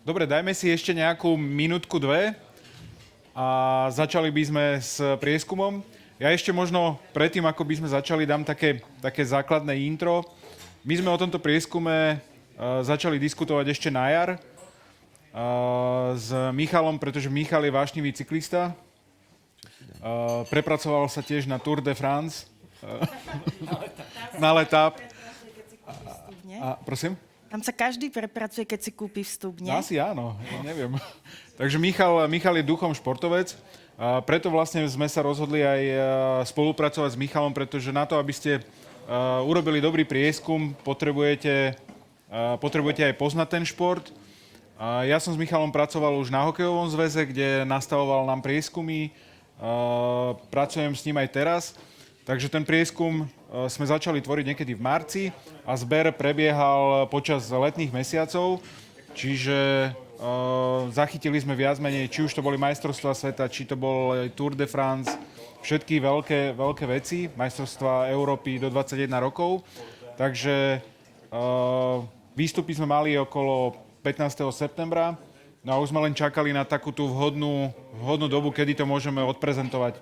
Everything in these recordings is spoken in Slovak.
Dobre, dajme si ešte nejakú minútku, dve a začali by sme s prieskumom. Ja ešte možno predtým, ako by sme začali, dám také základné intro. My sme o tomto prieskume začali diskutovať ešte na jar s Michalom, pretože Michal je vášnivý cyklista. Prepracoval sa tiež na Tour de France. Na letáp. Prosím? Tam sa každý prepracuje, keď si kúpi vstup, nie? Asi áno, ja neviem. Takže Michal je duchom športovec. Preto vlastne sme sa rozhodli aj spolupracovať s Michalom, pretože na to, aby ste urobili dobrý prieskum, potrebujete aj poznať ten šport. Ja som s Michalom pracoval už na hokejovom zväze, kde nastavoval nám prieskumy. Pracujem s ním aj teraz. Takže ten prieskum sme začali tvoriť niekedy v marci a zber prebiehal počas letných mesiacov. Čiže zachytili sme viac menej, či už to boli majstrovstvá sveta, či to bol Tour de France, všetky veľké veci, majstrovstvá Európy do 21 rokov. Takže výstupy sme mali okolo 15. septembra. No a už sme len čakali na takú tú vhodnú dobu, kedy to môžeme odprezentovať.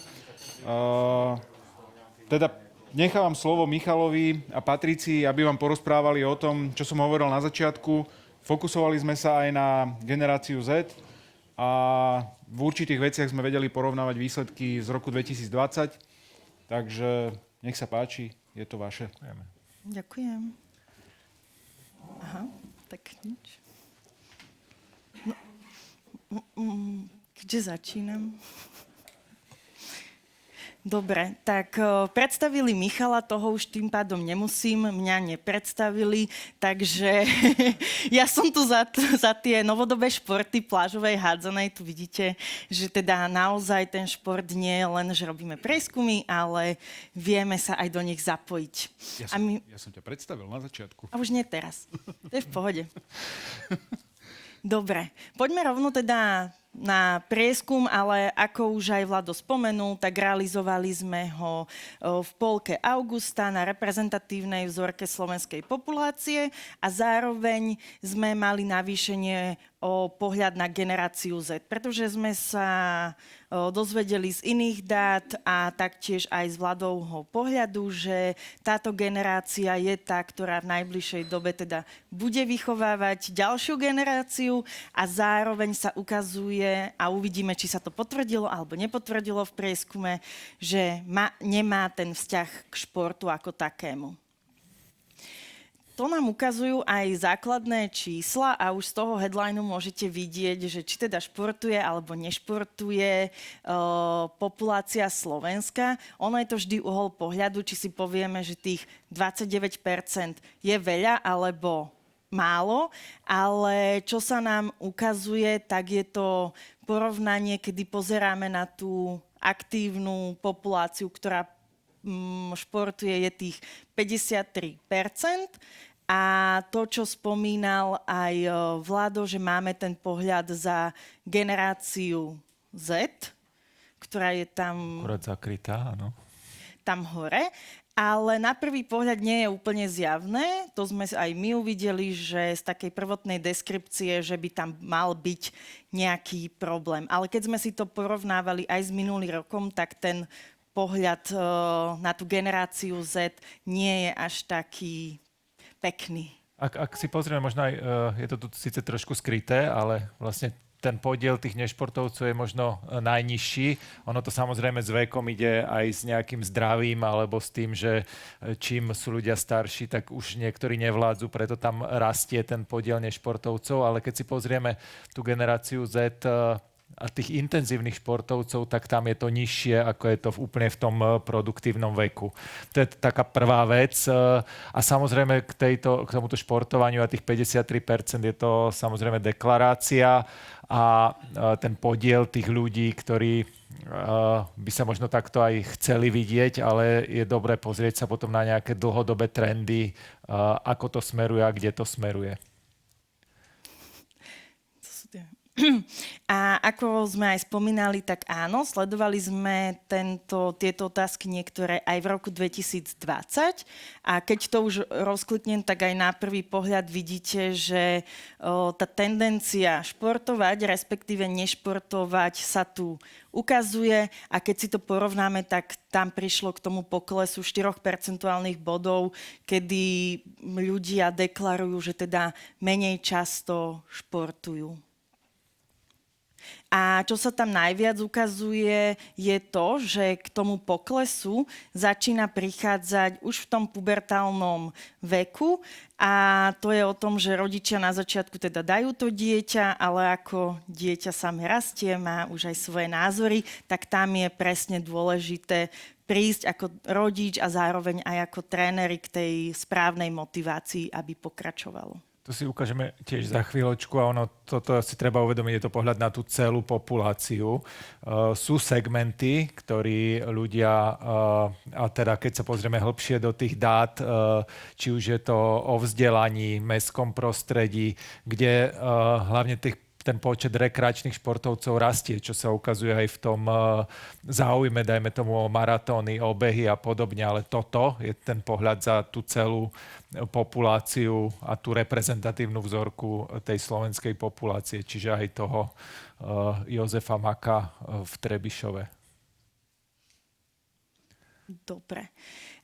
Teda nechávam slovo Michalovi a Patricii, aby vám porozprávali o tom, čo som hovoril na začiatku. Fokusovali sme sa aj na generáciu Z a v určitých veciach sme vedeli porovnávať výsledky z roku 2020. Takže nech sa páči, je to vaše. Ďakujem. Aha, tak nič. Kde začínam? Dobre, tak predstavili Michala, toho už tým pádom nemusím, mňa nepredstavili, takže ja som tu za tie novodobé športy plážovej hádzanej. Tu vidíte, že teda naozaj ten šport nie je len, že robíme prieskumy, ale vieme sa aj do nich zapojiť. Ja som ťa predstavil na začiatku. A už nie teraz, to je v pohode. Dobre, poďme rovno teda na prieskum, ale ako už aj Vlado spomenul, tak realizovali sme ho v polke augusta na reprezentatívnej vzorke slovenskej populácie a zároveň sme mali navýšenie o pohľad na generáciu Z, pretože sme sa dozvedeli z iných dát a taktiež aj z Vladovho pohľadu, že táto generácia je tá, ktorá v najbližšej dobe teda bude vychovávať ďalšiu generáciu a zároveň sa ukazuje a uvidíme, či sa to potvrdilo alebo nepotvrdilo v prieskume, že nemá ten vzťah k športu ako takému. To nám ukazujú aj základné čísla a už z toho headlineu môžete vidieť, že či teda športuje alebo nešportuje populácia Slovenska. Ono je to vždy uhol pohľadu, či si povieme, že tých 29% je veľa alebo málo, ale čo sa nám ukazuje, tak je to porovnanie, kedy pozeráme na tú aktívnu populáciu, ktorá športuje, je tých 53%. A to, čo spomínal aj Vlado, že máme ten pohľad za generáciu Z, ktorá je tam... Akurát zakrytá, áno. Tam hore. Ale na prvý pohľad nie je úplne zjavné. To sme aj my uvideli, že z takej prvotnej deskripcie, že by tam mal byť nejaký problém. Ale keď sme si to porovnávali aj s minulým rokom, tak ten pohľad na tú generáciu Z nie je až taký pekný. Ak si pozrieme, možno aj, je to tu síce trošku skryté, ale vlastne ten podiel tých nešportovcov je možno najnižší. Ono to samozrejme s vekom ide aj s nejakým zdravím alebo s tým, že čím sú ľudia starší, tak už niektorí nevládzu, preto tam rastie ten podiel nešportovcov. Ale keď si pozrieme tú generáciu Z a tých intenzívnych športovcov, tak tam je to nižšie, ako je to úplne v tom produktívnom veku. To je taká prvá vec. A samozrejme k tomuto športovaniu a tých 53% je to samozrejme deklarácia a ten podiel tých ľudí, ktorí by sa možno takto aj chceli vidieť, ale je dobré pozrieť sa potom na nejaké dlhodobé trendy, ako to smeruje a kde to smeruje. A ako sme aj spomínali, tak áno, sledovali sme tieto otázky niektoré aj v roku 2020 a keď to už rozkliknem, tak aj na prvý pohľad vidíte, že tá tendencia športovať, respektíve nešportovať sa tu ukazuje a keď si to porovnáme, tak tam prišlo k tomu poklesu 4 percentuálnych bodov, kedy ľudia deklarujú, že teda menej často športujú. A čo sa tam najviac ukazuje, je to, že k tomu poklesu začína prichádzať už v tom pubertálnom veku a to je o tom, že rodičia na začiatku teda dajú to dieťa, ale ako dieťa samé rastie, má už aj svoje názory, tak tam je presne dôležité prísť ako rodič a zároveň aj ako tréneri k tej správnej motivácii, aby pokračovalo. To si ukážeme tiež za chvíľočku a toto si treba uvedomiť, je to pohľad na tú celú populáciu. Sú segmenty, ktorí ľudia, a teda keď sa pozrieme hlbšie do tých dát, či už je to o vzdelaní, mestskom prostredí, kde hlavne ten počet rekreačných športovcov rastie, čo sa ukazuje aj v tom záujme, dajme tomu o maratóny, o behy a podobne, ale toto je ten pohľad za tú celú populáciu a tú reprezentatívnu vzorku tej slovenskej populácie, čiže aj toho Jozefa Maka v Trebišove. Dobre.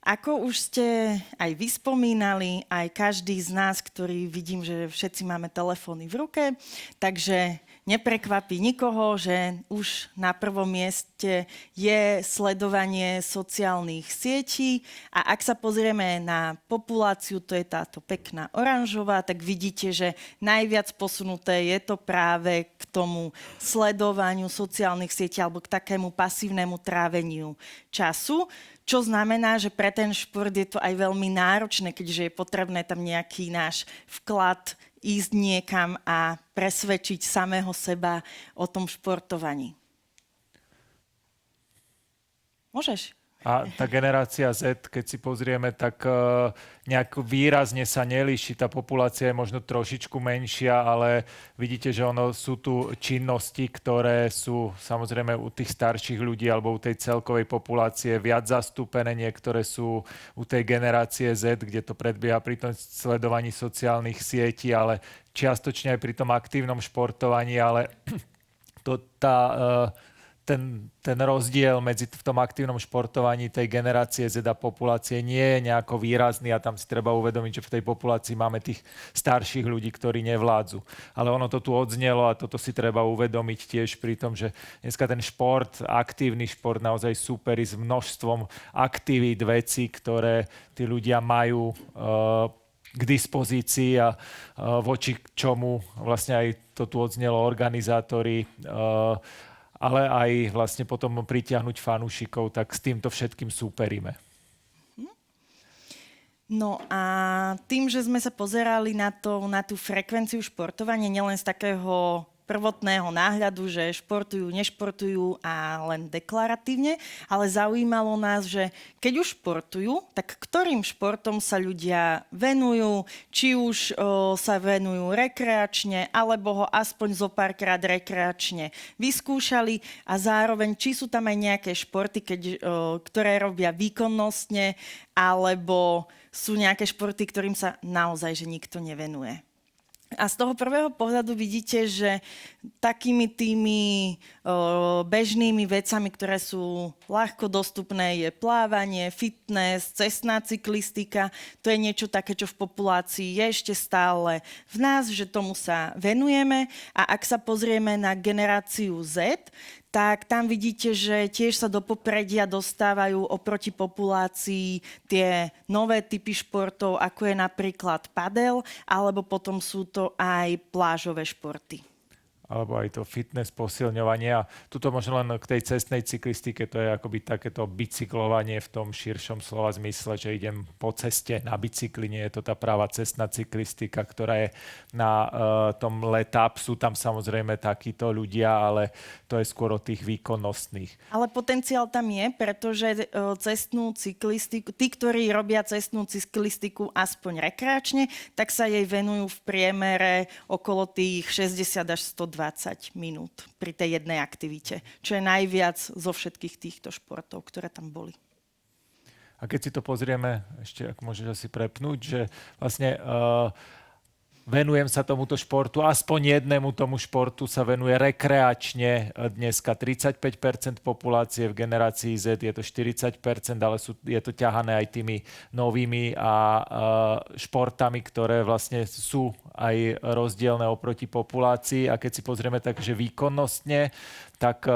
Ako už ste aj vy spomínali, aj každý z nás, ktorý vidím, že všetci máme telefóny v ruke, takže neprekvapí nikoho, že už na prvom mieste je sledovanie sociálnych sietí a ak sa pozrieme na populáciu, to je táto pekná oranžová, tak vidíte, že najviac posunuté je to práve k tomu sledovaniu sociálnych sietí alebo k takému pasívnemu tráveniu času. Čo znamená, že pre ten šport je to aj veľmi náročné, keďže je potrebné tam nejaký náš vklad ísť niekam a presvedčiť samého seba o tom športovaní. Môžeš? A tá generácia Z, keď si pozrieme, tak nejak výrazne sa nelíši. Tá populácia je možno trošičku menšia, ale vidíte, že sú tu činnosti, ktoré sú samozrejme u tých starších ľudí alebo u tej celkovej populácie viac zastúpené. Niektoré sú u tej generácie Z, kde to predbieha pri tom sledovaní sociálnych sietí, ale čiastočne aj pri tom aktívnom športovaní, ale ten rozdiel medzi v tom aktívnom športovaní tej generácie Z a populácie nie je nejako výrazný a tam si treba uvedomiť, že v tej populácii máme tých starších ľudí, ktorí nevládzu. Ale ono to tu odznelo a toto si treba uvedomiť tiež pri tom, že dneska ten šport, aktívny šport naozaj súperí s množstvom aktivít, vecí, ktoré tí ľudia majú k dispozícii a voči čomu vlastne aj to tu odznelo organizátori ale aj vlastne potom pritiahnuť fanúšikov, tak s týmto všetkým súperíme. No a tým, že sme sa pozerali na tú frekvenciu športovania, nielen z takého prvotného náhľadu, že športujú, nešportujú a len deklaratívne, ale zaujímalo nás, že keď už športujú, tak ktorým športom sa ľudia venujú, či už sa venujú rekreačne, alebo ho aspoň zo párkrát rekreačne vyskúšali a zároveň, či sú tam aj nejaké športy, ktoré robia výkonnostne, alebo sú nejaké športy, ktorým sa naozaj že nikto nevenuje. A z toho prvého pohľadu vidíte, že takými tými bežnými vecami, ktoré sú ľahko dostupné, je plávanie, fitness, cestná cyklistika. To je niečo také, čo v populácii je ešte stále v nás, že tomu sa venujeme. A ak sa pozrieme na generáciu Z, tak tam vidíte, že tiež sa do popredia dostávajú oproti populácii tie nové typy športov, ako je napríklad padel, alebo potom sú to aj plážové športy. Alebo aj to fitness, posilňovanie. A tuto možno len k tej cestnej cyklistike, to je akoby takéto bicyklovanie v tom širšom slova zmysle, že idem po ceste na bicykli, nie je to tá práva cestná cyklistika, ktorá je na tom let-up. Sú tam samozrejme takíto ľudia, ale to je skôr o tých výkonnostných. Ale potenciál tam je, pretože cestnú cyklistiku, tí, ktorí robia cestnú cyklistiku aspoň rekreačne, tak sa jej venujú v priemere okolo tých 60 až 120 20 minút pri tej jednej aktivite, čo je najviac zo všetkých týchto športov, ktoré tam boli. A keď si to pozrieme, ešte ak môžeš asi prepnúť, že vlastne venujem sa tomuto športu, aspoň jednému tomu športu sa venuje rekreačne dneska 35% populácie, v generácii Z je to 40%, ale je to ťahané aj tými novými a športami, ktoré vlastne sú aj rozdielne oproti populácii. A keď si pozrieme tak, že výkonnostne, tak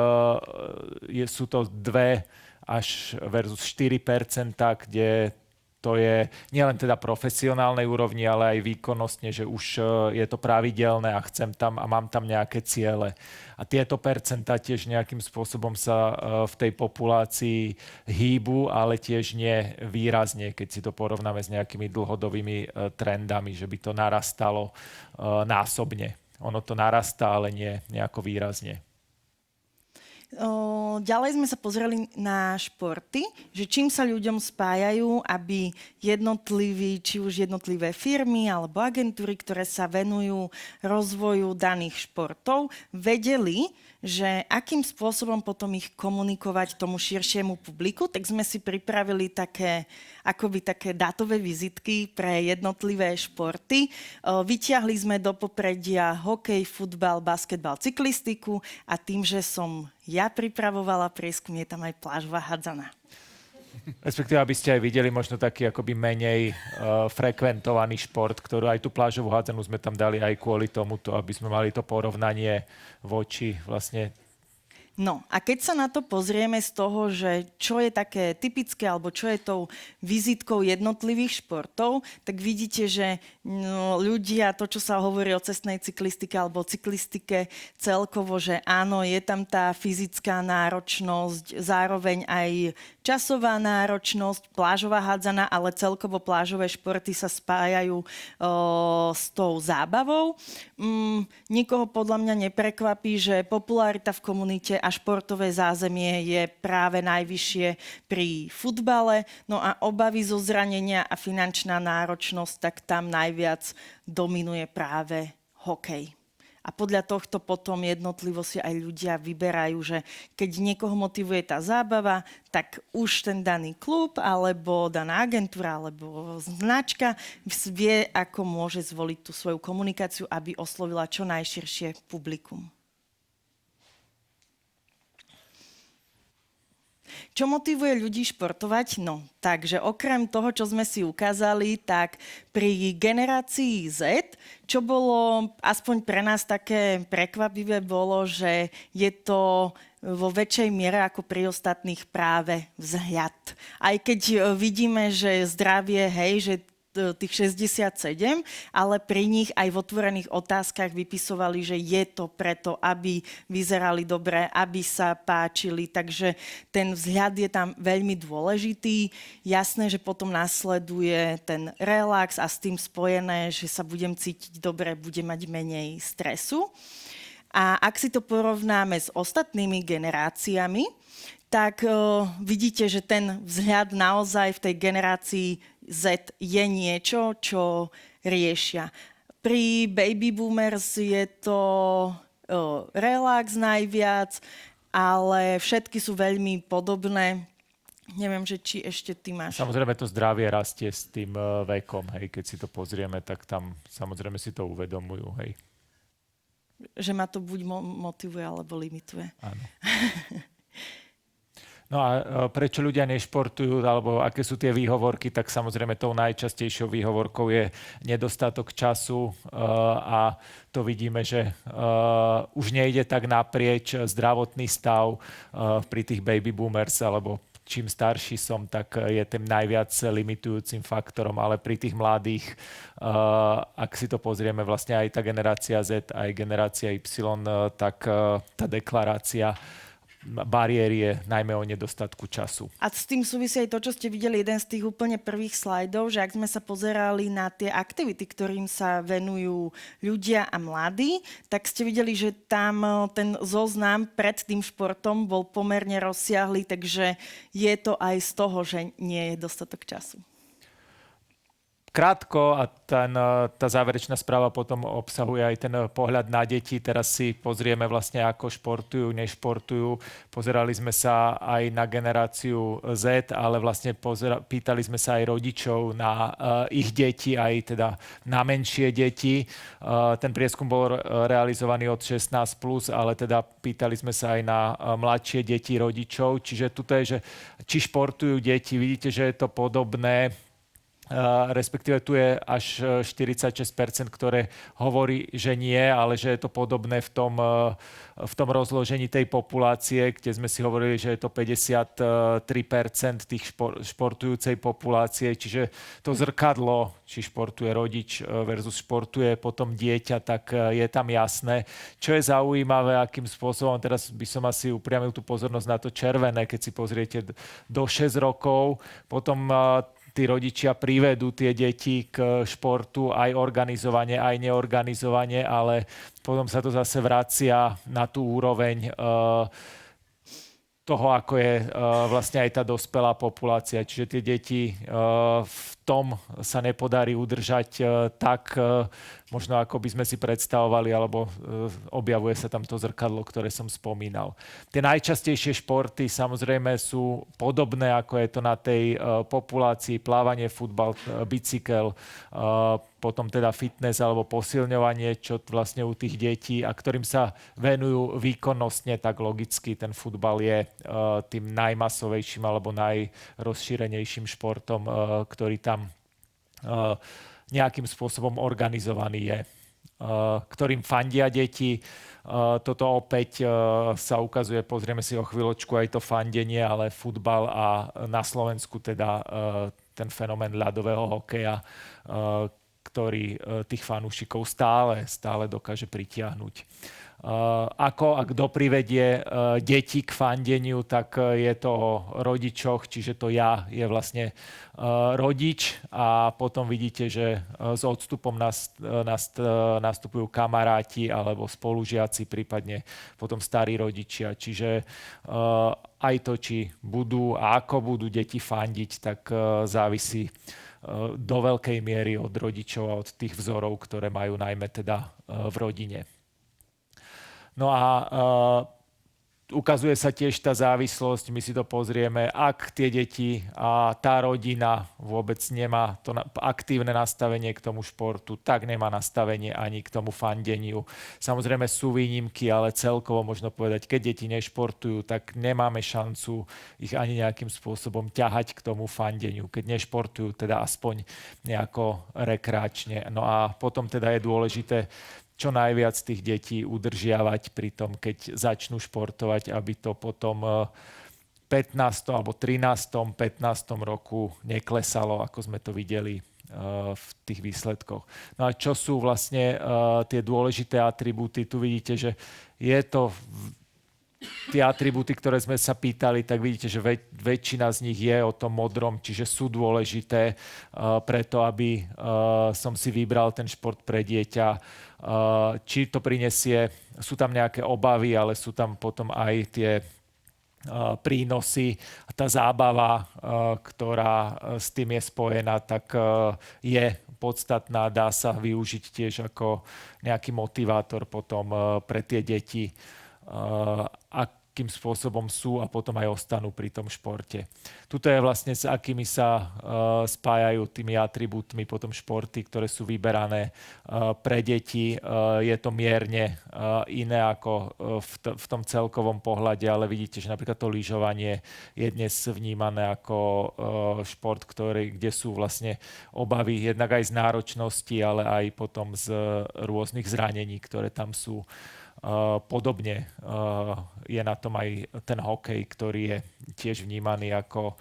sú to 2 až versus 4%, kde to je nielen teda profesionálnej úrovni, ale aj výkonnostne, že už je to pravidelné a chcem tam a mám tam nejaké ciele. A tieto percentá tiež nejakým spôsobom sa v tej populácii hýbu, ale tiež nie výrazne, keď si to porovnáme s nejakými dlhodobými trendami, že by to narastalo násobne. Ono to narastá, ale nie nejako výrazne. Ďalej sme sa pozreli na športy, že čím sa ľuďom spájajú, aby či už jednotlivé firmy alebo agentúry, ktoré sa venujú rozvoju daných športov, vedeli, že akým spôsobom potom ich komunikovať tomu širšiemu publiku, tak sme si pripravili také dátové vizitky pre jednotlivé športy. Vyťahli sme do popredia hokej, futbal, basketbal, cyklistiku a tým, že som ja pripravovala prieskum, je tam aj plážová hádzaná. Respektíve, aby ste aj videli možno taký akoby menej frekventovaný šport, ktorú aj tú plážovú hádzanú sme tam dali aj kvôli tomuto, aby sme mali to porovnanie voči vlastne. No a keď sa na to pozrieme z toho, že čo je také typické alebo čo je tou vizitkou jednotlivých športov, tak vidíte, že ľudia, to čo sa hovorí o cestnej cyklistike alebo o cyklistike celkovo, že áno, je tam tá fyzická náročnosť, zároveň aj časová náročnosť, plážová hádzaná, ale celkovo plážové športy sa spájajú s tou zábavou. Nikoho podľa mňa neprekvapí, že popularita v komunite a športové zázemie je práve najvyššie pri futbale. No a obavy zo zranenia a finančná náročnosť, tak tam najviac dominuje práve hokej. A podľa tohto potom jednotlivo si aj ľudia vyberajú, že keď niekoho motivuje tá zábava, tak už ten daný klub, alebo daná agentúra, alebo značka vie, ako môže zvoliť tú svoju komunikáciu, aby oslovila čo najširšie publikum. Čo motivuje ľudí športovať? No, takže okrem toho, čo sme si ukázali, tak pri generácii Z, čo bolo aspoň pre nás také prekvapivé, bolo, že je to vo väčšej miere ako pri ostatných práve vzhľad. Aj keď vidíme, že zdravie, že tých 67, ale pri nich aj v otvorených otázkach vypisovali, že je to preto, aby vyzerali dobre, aby sa páčili, takže ten vzhľad je tam veľmi dôležitý. Jasné, že potom nasleduje ten relax a s tým spojené, že sa budem cítiť dobre, budem mať menej stresu. A ak si to porovnáme s ostatnými generáciami, tak vidíte, že ten vzhľad naozaj v tej generácii Z je niečo, čo riešia. Pri baby boomers je to relax najviac, ale všetky sú veľmi podobné. Neviem, že či ešte ty máš. Samozrejme to zdravie rastie s tým vekom, hej. Keď si to pozrieme, tak tam samozrejme si to uvedomujú, hej. Že ma to buď motivuje, alebo limituje. Áno. No a prečo ľudia nešportujú, alebo aké sú tie výhovorky, tak samozrejme tou najčastejšou výhovorkou je nedostatok času a to vidíme, že už nejde tak naprieč zdravotný stav pri tých baby boomers, alebo čím starší som, tak je tým najviac limitujúcim faktorom, ale pri tých mladých, ak si to pozrieme, vlastne aj tá generácia Z, aj generácia Y, tak tá deklarácia bariéry je najmä o nedostatku času. A s tým súvisí aj to, čo ste videli, jeden z tých úplne prvých slajdov, že ak sme sa pozerali na tie aktivity, ktorým sa venujú ľudia a mladí, tak ste videli, že tam ten zoznam pred tým športom bol pomerne rozsiahly, takže je to aj z toho, že nie je dostatok času. Krátko a tá záverečná správa potom obsahuje aj ten pohľad na deti. Teraz si pozrieme vlastne, ako športujú, nešportujú. Pozerali sme sa aj na generáciu Z, ale vlastne pýtali sme sa aj rodičov na ich deti, aj teda na menšie deti. Ten prieskum bol realizovaný od 16+, ale teda pýtali sme sa aj na mladšie deti rodičov. Čiže tuto je, že či športujú deti, vidíte, že je to podobné, respektíve tu je až 46%, ktoré hovorí, že nie, ale že je to podobné v tom rozložení tej populácie, kde sme si hovorili, že je to 53% tých športujúcej populácie, čiže to zrkadlo, či športuje rodič versus športuje potom dieťa, tak je tam jasné. Čo je zaujímavé, akým spôsobom, teraz by som asi upriamil tú pozornosť na to červené, keď si pozriete do 6 rokov, potom tí rodičia privedú tie deti k športu aj organizovane, aj neorganizovane, ale potom sa to zase vracia na tú úroveň toho, ako je vlastne aj tá dospelá populácia. Čiže tie deti v tom sa nepodarí udržať tak, možno ako by sme si predstavovali, alebo objavuje sa tam to zrkadlo, ktoré som spomínal. Tie najčastejšie športy samozrejme sú podobné, ako je to na tej populácii: plávanie, futbal, bicykel, potom teda fitness alebo posilňovanie, čo vlastne u tých detí, a ktorým sa venujú výkonnostne, tak logicky ten futbal je tým najmasovejším alebo najrozšírenejším športom, ktorý tam nejakým spôsobom organizovaný je, ktorým fandia deti. Toto opäť sa ukazuje, pozrieme si o chvíľočku aj to fandenie, ale futbal a na Slovensku teda ten fenomén ľadového hokeja, ktorý tých fanúšikov stále dokáže pritiahnuť. Ako a kto privedie deti k fandeniu, tak je to o rodičoch, čiže to ja je vlastne rodič, a potom vidíte, že s odstupom nastupujú kamaráti alebo spolužiaci, prípadne potom starí rodičia. Čiže aj to, či budú a ako budú deti fandiť, tak závisí do veľkej miery od rodičov a od tých vzorov, ktoré majú najmä teda v rodine. No a ukazuje sa tiež tá závislosť, my si to pozrieme, ak tie deti a tá rodina vôbec nemá to aktívne nastavenie k tomu športu, tak nemá nastavenie ani k tomu fandeniu. Samozrejme sú výnimky, ale celkovo možno povedať, keď deti nešportujú, tak nemáme šancu ich ani nejakým spôsobom ťahať k tomu fandeniu, keď nešportujú, teda aspoň nejako rekreačne. No a potom teda je dôležité čo najviac tých detí udržiavať pri tom, keď začnú športovať, aby to potom 15. alebo 13. 15. roku neklesalo, ako sme to videli v tých výsledkoch. No a čo sú vlastne tie dôležité atribúty? Tu vidíte, že je to tie atribúty, ktoré sme sa pýtali, tak vidíte, že väčšina z nich je o tom modrom, čiže sú dôležité preto, aby som si vybral ten šport pre dieťa. Či to prinesie, sú tam nejaké obavy, ale sú tam potom aj tie prínosy. Tá zábava, ktorá s tým je spojená, tak je podstatná, dá sa využiť tiež ako nejaký motivátor potom pre tie deti, akým spôsobom sú a potom aj ostanú pri tom športe. Tuto je vlastne, s akými sa spájajú tými atribútmi potom športy, ktoré sú vyberané pre deti. Je to mierne iné ako v tom celkovom pohľade, ale vidíte, že napríklad to lyžovanie je dnes vnímané ako šport, kde sú vlastne obavy jednak aj z náročnosti, ale aj potom z rôznych zranení, ktoré tam sú. Podobne je na tom aj ten hokej, ktorý je tiež vnímaný ako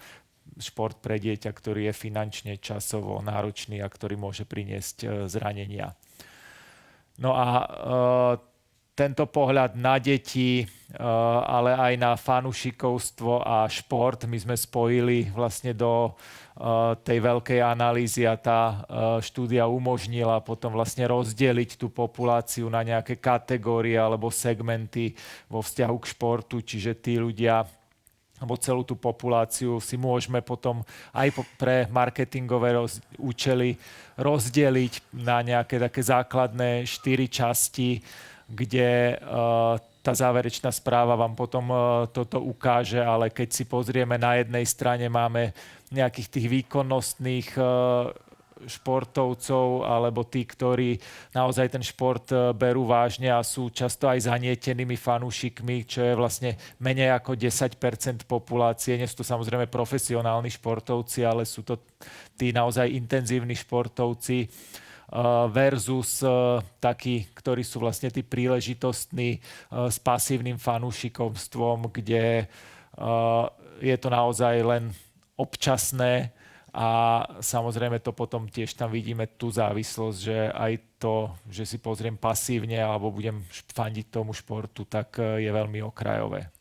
šport pre dieťa, ktorý je finančne, časovo náročný a ktorý môže priniesť zranenia. No a tento pohľad na deti, ale aj na fanúšikovstvo a šport my sme spojili vlastne do tej veľkej analýzy, a tá štúdia umožnila potom vlastne rozdeliť tú populáciu na nejaké kategórie alebo segmenty vo vzťahu k športu, čiže tí ľudia, alebo celú tú populáciu si môžeme potom aj pre marketingové účely rozdeliť na nejaké také základné 4 časti, kde tá záverečná správa vám potom toto ukáže, ale keď si pozrieme, na jednej strane máme nejakých tých výkonnostných športovcov alebo tí, ktorí naozaj ten šport berú vážne a sú často aj zanietenými fanúšikmi, čo je vlastne menej ako 10% populácie. Nie sú to samozrejme profesionálni športovci, ale sú to tí naozaj intenzívni športovci versus takí, ktorí sú vlastne tí príležitostní s pasívnym fanúšikovstvom, kde je to naozaj len občasné. A samozrejme to potom tiež tam vidíme tú závislosť, že aj to, že si pozriem pasívne alebo budem fandiť tomu športu, tak je veľmi okrajové.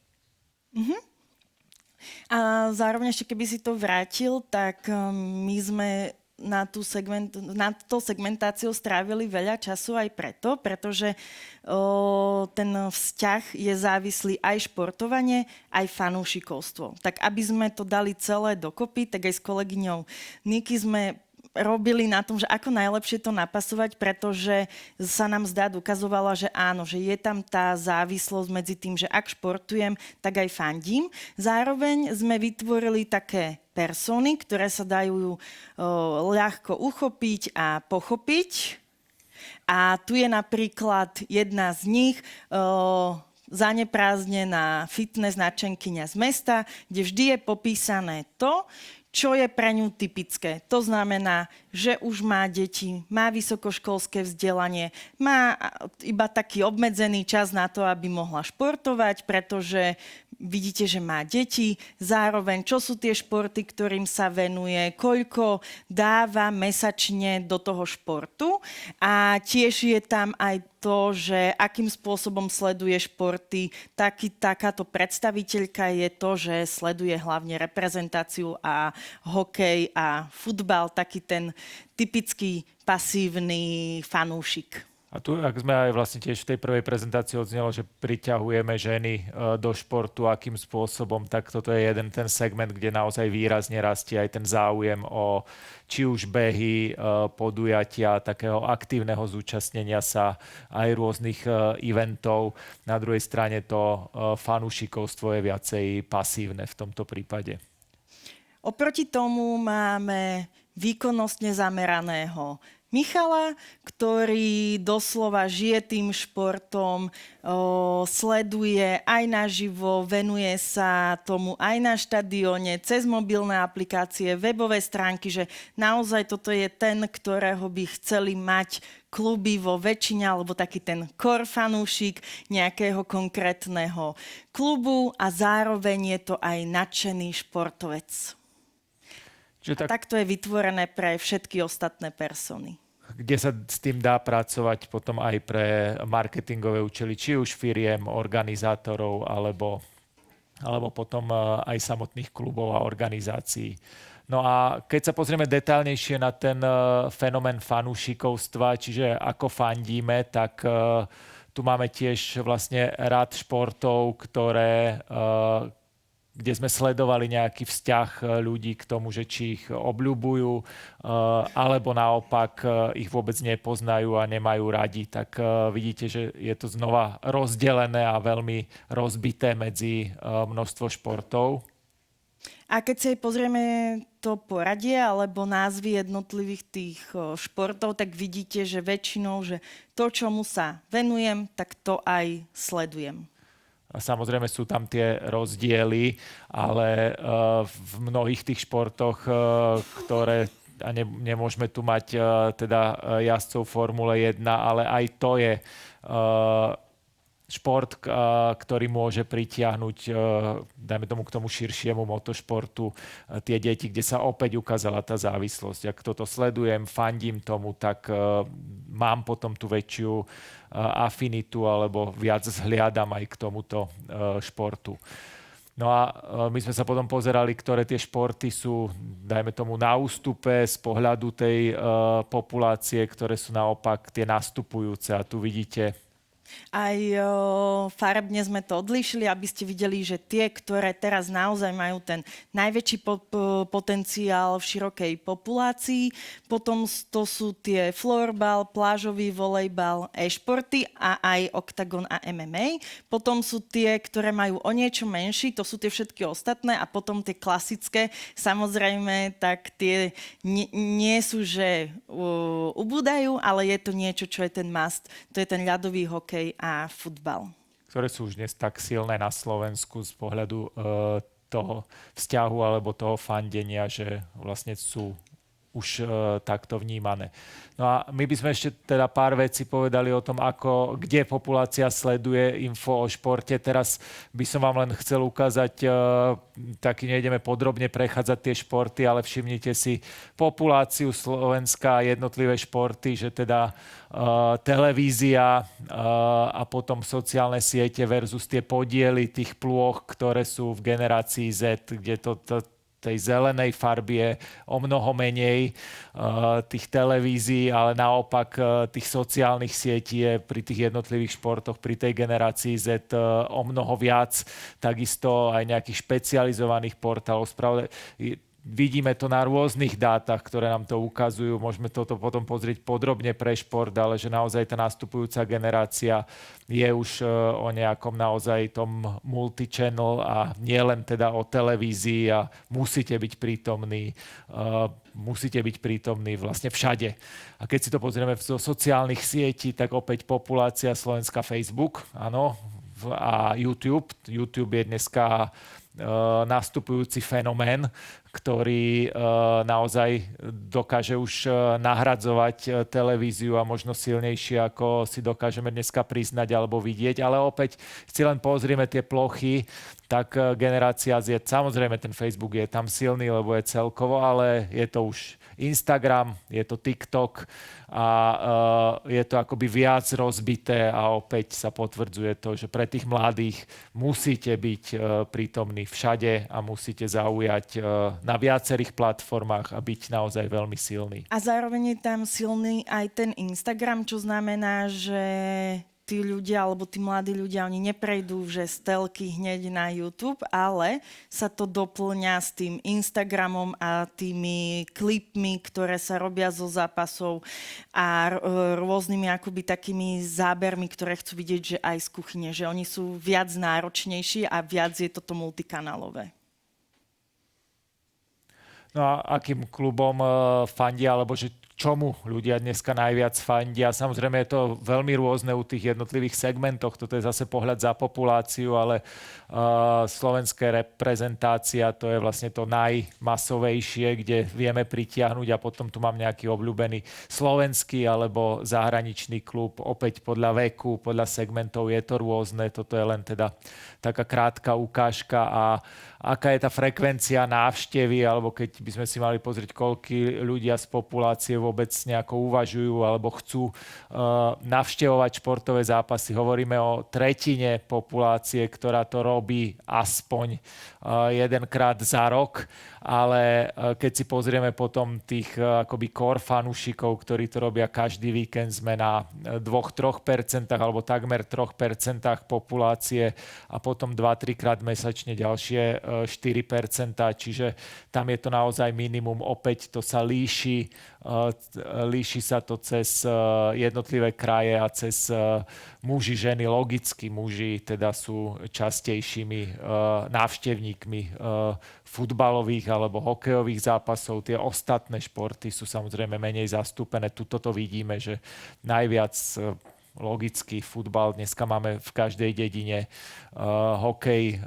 A zároveň ešte, keby si to vrátil, tak my sme na to segmentáciu strávili veľa času aj pretože ten vzťah je závislý aj športovanie, aj fanúšikovstvo. Tak aby sme to dali celé dokopy, tak aj s kolegyňou Niky sme robili na tom, že ako najlepšie to napasovať, pretože sa nám zdá, ukazovala, že áno, že je tam tá závislosť medzi tým, že ak športujem, tak aj fandím. Zároveň sme vytvorili také persony, ktoré sa dajú ľahko uchopiť a pochopiť. A tu je napríklad jedna z nich, zaneprázdnená fitness nadšenkyňa z mesta, kde vždy je popísané to, čo je pre ňu typické. To znamená, že už má deti, má vysokoškolské vzdelanie, má iba taký obmedzený čas na to, aby mohla športovať, pretože vidíte, že má deti, zároveň čo sú tie športy, ktorým sa venuje, koľko dáva mesačne do toho športu a tiež je tam aj to, že akým spôsobom sleduje športy. Takáto predstaviteľka je to, že sleduje hlavne reprezentáciu a hokej a futbal, taký ten typický pasívny fanúšik. A tu, ak sme aj vlastne tiež v tej prvej prezentácii odznelo, že priťahujeme ženy do športu, akým spôsobom, tak toto je jeden ten segment, kde naozaj výrazne rastie aj ten záujem o či už behy, podujatia, takého aktívneho zúčastnenia sa aj rôznych eventov. Na druhej strane to fanúšikovstvo je viacej pasívne v tomto prípade. Oproti tomu máme výkonnostne zameraného Michala, ktorý doslova žije tým športom, sleduje aj naživo, venuje sa tomu aj na štadióne, cez mobilné aplikácie, webové stránky, že naozaj toto je ten, ktorého by chceli mať kluby vo väčšine, alebo taký ten core fanúšik nejakého konkrétneho klubu a zároveň je to aj nadšený športovec. A takto je vytvorené pre všetky ostatné persony. Kde sa s tým dá pracovať potom aj pre marketingové účely, či už firiem, organizátorov, alebo potom aj samotných klubov a organizácií. No a keď sa pozrieme detailnejšie na ten fenomén fanúšikovstva, čiže ako fandíme, tak tu máme tiež vlastne rád športov, kde sme sledovali nejaký vzťah ľudí k tomu, že či ich obľúbujú, alebo naopak ich vôbec nepoznajú a nemajú radi. Tak vidíte, že je to znova rozdelené a veľmi rozbité medzi množstvo športov. A keď si aj pozrieme to poradie alebo názvy jednotlivých tých športov, tak vidíte, že väčšinou, že to, čomu sa venujem, tak to aj sledujem. Samozrejme sú tam tie rozdiely, ale v mnohých tých športoch, ktoré a nemôžeme tu mať teda jazdcov Formule 1, ale aj to je šport, ktorý môže pritiahnuť, dajme tomu k tomu širšiemu motošportu, tie deti, kde sa opäť ukázala tá závislosť. Ak toto sledujem, fandím tomu, tak mám potom tú väčšiu afinitu alebo viac zhliadam aj k tomuto športu. No a my sme sa potom pozerali, ktoré tie športy sú, dajme tomu, na ústupe z pohľadu tej populácie, ktoré sú naopak tie nastupujúce. A tu vidíte Aj farebne sme to odlíšili, aby ste videli, že tie, ktoré teraz naozaj majú ten najväčší potenciál v širokej populácii, potom to sú tie floorball, plážový volejbal, e-športy a aj oktagon a MMA. Potom sú tie, ktoré majú o niečo menší, to sú tie všetky ostatné a potom tie klasické, samozrejme, tak tie nie sú, že ubúdajú, ale je to niečo, čo je ten must. To je ten ľadový hokej a futbal. Ktoré sú už dnes tak silné na Slovensku z pohľadu toho vzťahu alebo toho fandenia, že vlastne sú už takto vnímané. No a my by sme ešte teda pár vecí povedali o tom, kde populácia sleduje info o športe. Teraz by som vám len chcel ukázať, taky nejdeme podrobne prechádzať tie športy, ale všimnite si populáciu Slovenska a jednotlivé športy, že teda televízia a potom sociálne siete versus tie podiely tých plôch, ktoré sú v generácii Z, kde tej zelenej farby je o mnoho menej tých televízií, ale naopak tých sociálnych sietí je pri tých jednotlivých športoch, pri tej generácii Z o mnoho viac. Takisto aj nejakých špecializovaných portálov. Vidíme to na rôznych dátach, ktoré nám to ukazujú. Môžeme toto potom pozrieť podrobne pre šport, ale že naozaj tá nastupujúca generácia je už o nejakom naozaj tom multichannel a nie len teda o televízii a musíte byť prítomní vlastne všade. A keď si to pozrieme zo sociálnych sietí, tak opäť populácia Slovenska Facebook, áno, a YouTube. YouTube je dneska nastupujúci fenomén, ktorý naozaj dokáže už nahradzovať televíziu a možno silnejšie, ako si dokážeme dneska priznať alebo vidieť. Ale opäť si len pozrieme tie plochy, tak generácia Z, samozrejme ten Facebook je tam silný, lebo je celkovo, ale je to už Instagram, je to TikTok a je to akoby viac rozbité a opäť sa potvrdzuje to, že pre tých mladých musíte byť prítomní všade a musíte zaujať na viacerých platformách a byť naozaj veľmi silný. A zároveň je tam silný aj ten Instagram, čo znamená, že tí ľudia, alebo tí mladí ľudia, oni neprejdú že z telky hneď na YouTube, ale sa to doplňa s tým Instagramom a tými klipmi, ktoré sa robia zo zápasov a rôznymi akoby takými zábermi, ktoré chcú vidieť, že aj z kuchyne, že oni sú viac náročnejší a viac je toto multikanálové. No a akým klubom fandia, alebo že čomu ľudia dneska najviac fandia? Samozrejme je to veľmi rôzne u tých jednotlivých segmentoch. Toto je zase pohľad za populáciu, ale slovenská reprezentácia to je vlastne to najmasovejšie, kde vieme pritiahnuť a potom tu mám nejaký obľúbený slovenský alebo zahraničný klub. Opäť podľa veku, podľa segmentov je to rôzne. Toto je len teda taká krátka ukážka a aká je tá frekvencia návštevy, alebo keď by sme si mali pozrieť, koľky ľudia z populácie vôbec nejako uvažujú alebo chcú navštevovať športové zápasy. Hovoríme o tretine populácie, ktorá to robí aspoň jedenkrát za rok, ale keď si pozrieme potom tých akoby core fanúšikov, ktorí to robia každý víkend, sme na 2-3% alebo takmer 3% populácie a potom 2-3 krát mesačne ďalšie 4%, čiže tam je to naozaj minimum. Opäť to sa líši sa to cez jednotlivé kraje a cez muži, ženy. Logicky muži teda sú častejšími návštevníkmi futbalových alebo hokejových zápasov. Tie ostatné športy sú samozrejme menej zastúpené. Tuto to vidíme, že najviac logicky futbal dneska máme v každej dedine. Hokej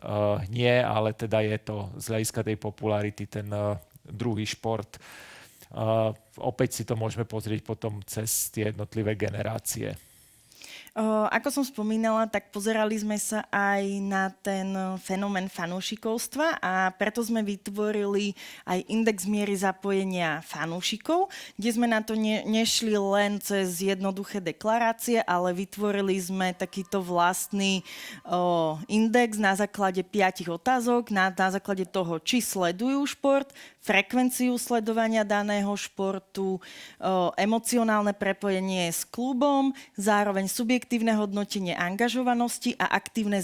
nie, ale teda je to z hľadiska tej popularity ten druhý šport. Opäť si to môžeme pozrieť potom cez tie jednotlivé generácie. Ako som spomínala, tak pozerali sme sa aj na ten fenomén fanúšikovstva a preto sme vytvorili aj index miery zapojenia fanúšikov, kde sme na to nešli len cez jednoduché deklarácie, ale vytvorili sme takýto vlastný index na základe 5 otázok, na základe toho, či sledujú šport, v frekvenciu sledovania daného športu, emocionálne prepojenie s klubom, zároveň subjektívne hodnotenie angažovanosti a aktívne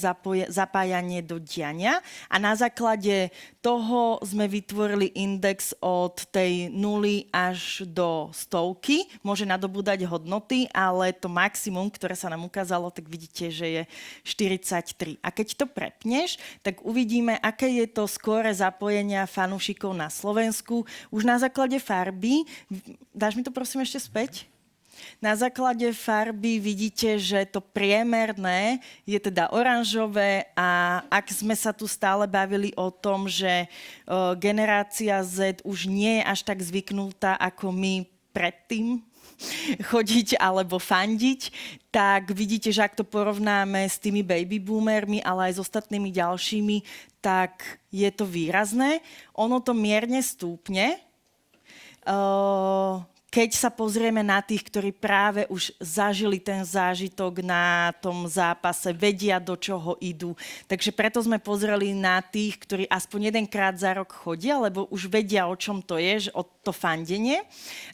zapájanie do diania. A na základe toho sme vytvorili index od tej 0 až do 100. Môže nadobúdať hodnoty, ale to maximum, ktoré sa nám ukázalo, tak vidíte, že je 43. A keď to prepneš, tak uvidíme, aké je to skóre zapojenia fanúšikov na Slovensku. Už na základe farby, dáš mi to prosím ešte späť? Na základe farby vidíte, že to priemerné je teda oranžové a ak sme sa tu stále bavili o tom, že generácia Z už nie je až tak zvyknutá ako my predtým chodiť alebo fandiť, tak vidíte, že ak to porovnáme s tými baby boomermi, ale aj s ostatnými ďalšími, tak je to výrazné. Ono to mierne stúpne. Keď sa pozrieme na tých, ktorí práve už zažili ten zážitok na tom zápase, vedia, do čoho idú. Takže preto sme pozreli na tých, ktorí aspoň jedenkrát za rok chodia, lebo už vedia, o čom to je, o to fandenie.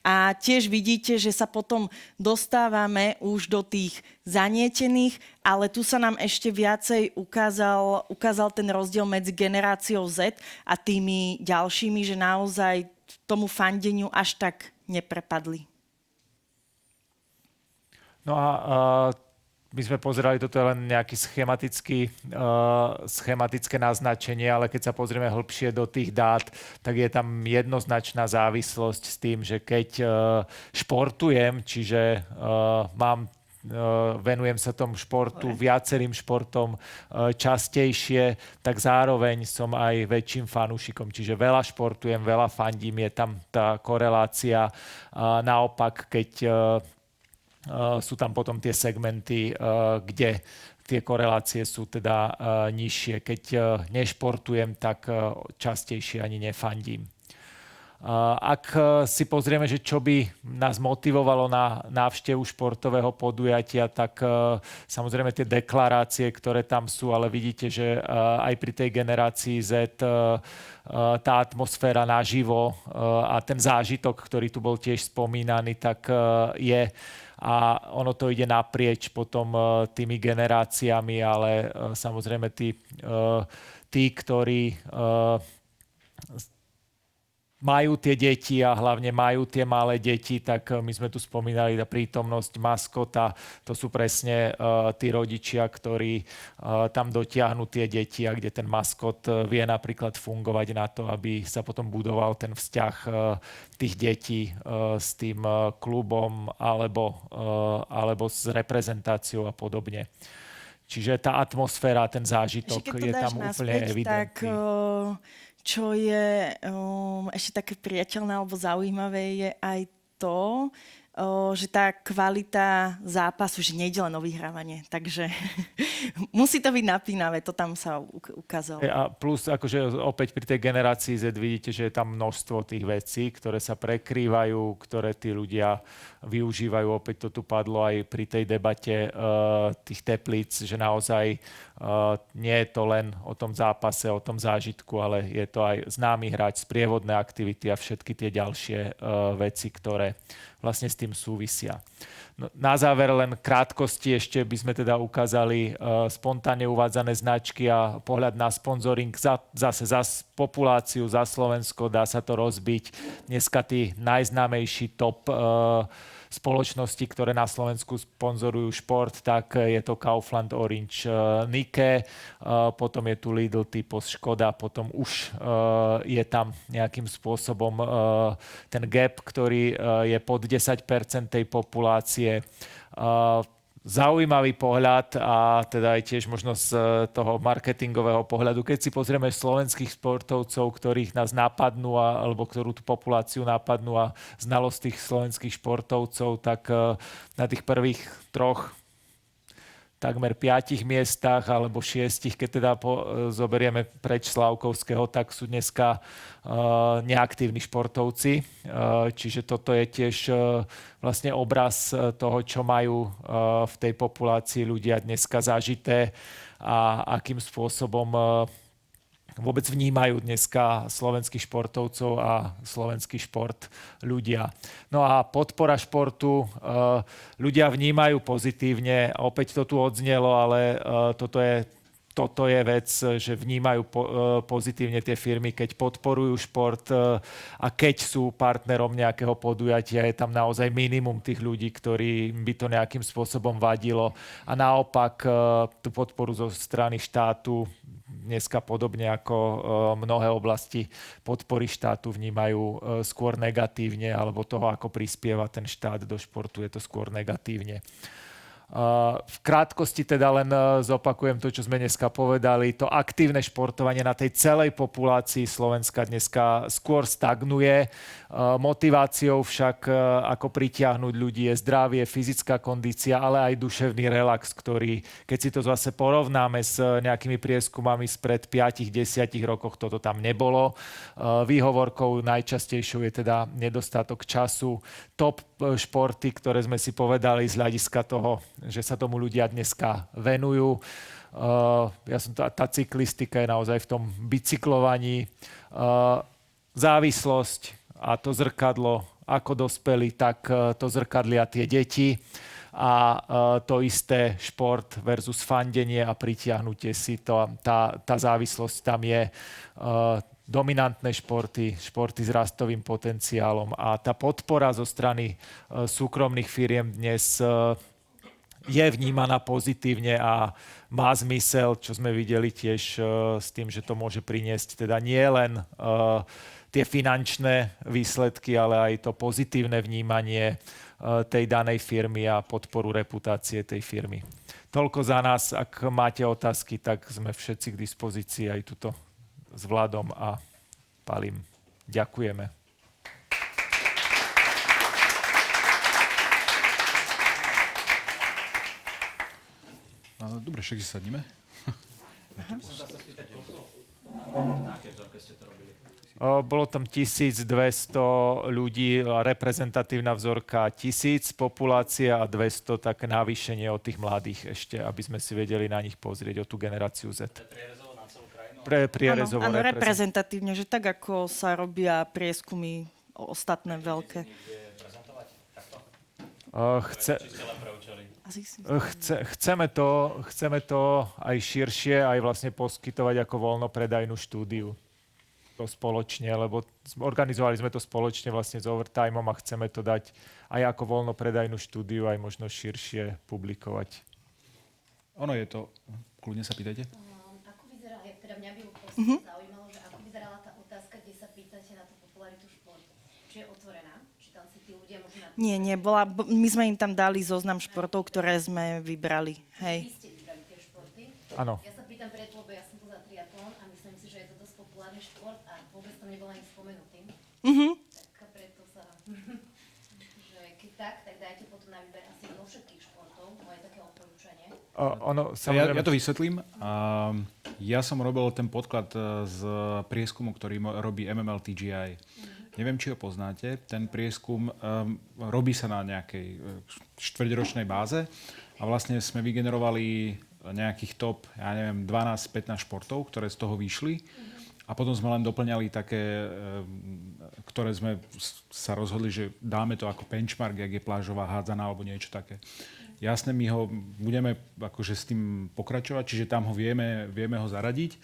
A tiež vidíte, že sa potom dostávame už do tých zanietených, ale tu sa nám ešte viacej ukázal ten rozdiel medzi generáciou Z a tými ďalšími, že naozaj tomu fandeniu až tak neprepadli. No a my sme pozerali, toto je len nejaký schematické naznačenie, ale keď sa pozrieme hlbšie do tých dát, tak je tam jednoznačná závislosť s tým, že keď športujem, čiže venujem sa tomu športu, viacerým športom častejšie, tak zároveň som aj väčším fanúšikom. Čiže veľa športujem, veľa fandím, je tam tá korelácia. Naopak, keď sú tam potom tie segmenty, kde tie korelácie sú teda nižšie. Keď nešportujem, tak častejšie ani nefandím. Ak si pozrieme, že čo by nás motivovalo na návštevu športového podujatia, tak samozrejme tie deklarácie, ktoré tam sú, ale vidíte, že aj pri tej generácii Z tá atmosféra naživo a ten zážitok, ktorý tu bol tiež spomínaný, tak je a ono to ide naprieč potom tými generáciami, ale samozrejme tí ktorí majú tie deti a hlavne majú tie malé deti, tak my sme tu spomínali prítomnosť maskota. To sú presne tí rodičia, ktorí tam dotiahnu tie deti a kde ten maskot vie napríklad fungovať na to, aby sa potom budoval ten vzťah tých detí s tým klubom alebo s reprezentáciou a podobne. Čiže tá atmosféra, ten zážitok je tam úplne evidentný. Čo je ešte také priateľné alebo zaujímavé je aj to, že tá kvalita zápasu, že nejde len o vyhrávanie. Takže musí to byť napínavé, to tam sa ukázalo. A plus, akože opäť pri tej generácii Z vidíte, že je tam množstvo tých vecí, ktoré sa prekrývajú, ktoré tí ľudia využívajú. Opäť to tu padlo aj pri tej debate tých teplíc, že naozaj nie je to len o tom zápase, o tom zážitku, ale je to aj známy hráč, sprievodné aktivity a všetky tie ďalšie veci, ktoré vlastne s tým súvisia. No, na záver len krátkosti ešte by sme teda ukázali spontánne uvádzané značky a pohľad na sponzoring zase za populáciu, za Slovensko, dá sa to rozbiť. Dneska tí najznámejší top spoločnosti, ktoré na Slovensku sponzorujú šport, tak je to Kaufland, Orange, Nike, potom je tu Lidl, Typos, Škoda, potom už je tam nejakým spôsobom ten gap, ktorý je pod 10% tej populácie. Zaujímavý pohľad a teda aj tiež možno z toho marketingového pohľadu. Keď si pozrieme slovenských športovcov, ktorých nás napadnú alebo ktorú tú populáciu napadnú a znalosť tých slovenských športovcov, tak na tých prvých 3 takmer 5 miestach alebo 6, keď teda zoberieme preč Slávkovského, tak sú dneska neaktívni športovci. Čiže toto je tiež vlastne obraz toho, čo majú v tej populácii ľudia dneska zažité a akým spôsobom vôbec vnímajú dneska slovenských športovcov a slovenský šport ľudia. No a podpora športu ľudia vnímajú pozitívne. Opäť to tu odznelo, ale toto je vec, že vnímajú pozitívne tie firmy, keď podporujú šport a keď sú partnerom nejakého podujatia, je tam naozaj minimum tých ľudí, ktorí by to nejakým spôsobom vadilo. A naopak tú podporu zo strany štátu dneska podobne ako mnohé oblasti podpory štátu vnímajú skôr negatívne, alebo toho, ako prispieva ten štát do športu, je to skôr negatívne. V krátkosti teda len zopakujem to, čo sme dneska povedali. To aktívne športovanie na tej celej populácii Slovenska dneska skôr stagnuje. Motiváciou však, ako pritiahnuť ľudí, je zdravie, fyzická kondícia, ale aj duševný relax, ktorý, keď si to zase porovnáme s nejakými prieskumami spred 5-10 rokoch, toto tam nebolo. Výhovorkou najčastejšou je teda nedostatok času. Top športy, ktoré sme si povedali z hľadiska toho, že sa tomu ľudia dneska venujú. Tá cyklistika je naozaj v tom bicyklovaní. Závislosť a to zrkadlo, ako dospelí, tak to zrkadlia tie deti. A to isté šport versus fandenie a pritiahnutie si to. Tá závislosť tam je. Dominantné športy s rastovým potenciálom a tá podpora zo strany súkromných firiem dnes je vnímaná pozitívne a má zmysel, čo sme videli tiež s tým, že to môže priniesť teda nie len tie finančné výsledky, ale aj to pozitívne vnímanie tej danej firmy a podporu reputácie tej firmy. Toľko za nás. Ak máte otázky, tak sme všetci k dispozícii aj tuto s Vladom a Palim. Ďakujeme. Dobre, však si sadnime. Bolo tam 1200 ľudí, reprezentatívna vzorka 1000, populácia a 200, tak navýšenie od tých mladých ešte, aby sme si vedeli na nich pozrieť, o tú generáciu Z. Áno, reprezentatívne, že tak ako sa robia prieskumy ostatné veľké. Chceme to aj širšie, aj vlastne poskytovať ako voľnopredajnú štúdiu. To spoločne, lebo organizovali sme to spoločne vlastne s Overtimeom a chceme to dať aj ako voľnopredajnú štúdiu, aj možno širšie publikovať. Ono je to... Kľudne sa pýtajte. Teda mňa by zaujímalo, že ako vyzerala tá otázka, kde sa pýtate na tú popularitu športu. Či je otvorená? Či tam si tí ľudia môžu napísať? Nie, nebola. My sme im tam dali zoznam športov, ktoré sme vybrali. Hej. Vy ste vybrali tie športy? Áno. Ja sa pýtam preto, lebo ja som tu za triatlon a myslím si, že je to dosť populárny šport a vôbec tam nebol ani spomenutý. Tak preto sa... že keď tak dajte potom na výber asi do všetkých športov. Moje také odporúčanie. Ja to vysvetlím. Ja som robil ten podklad z prieskumu, ktorý robí MML TGI. Neviem, či ho poznáte. Ten prieskum robí sa na nejakej štvrťročnej báze a vlastne sme vygenerovali nejakých top, 12-15 športov, ktoré z toho vyšli. A potom sme len doplňali také, ktoré sme sa rozhodli, že dáme to ako benchmark, jak je plážová hádzaná alebo niečo také. Jasné, my ho budeme akože s tým pokračovať, čiže tam ho vieme ho zaradiť,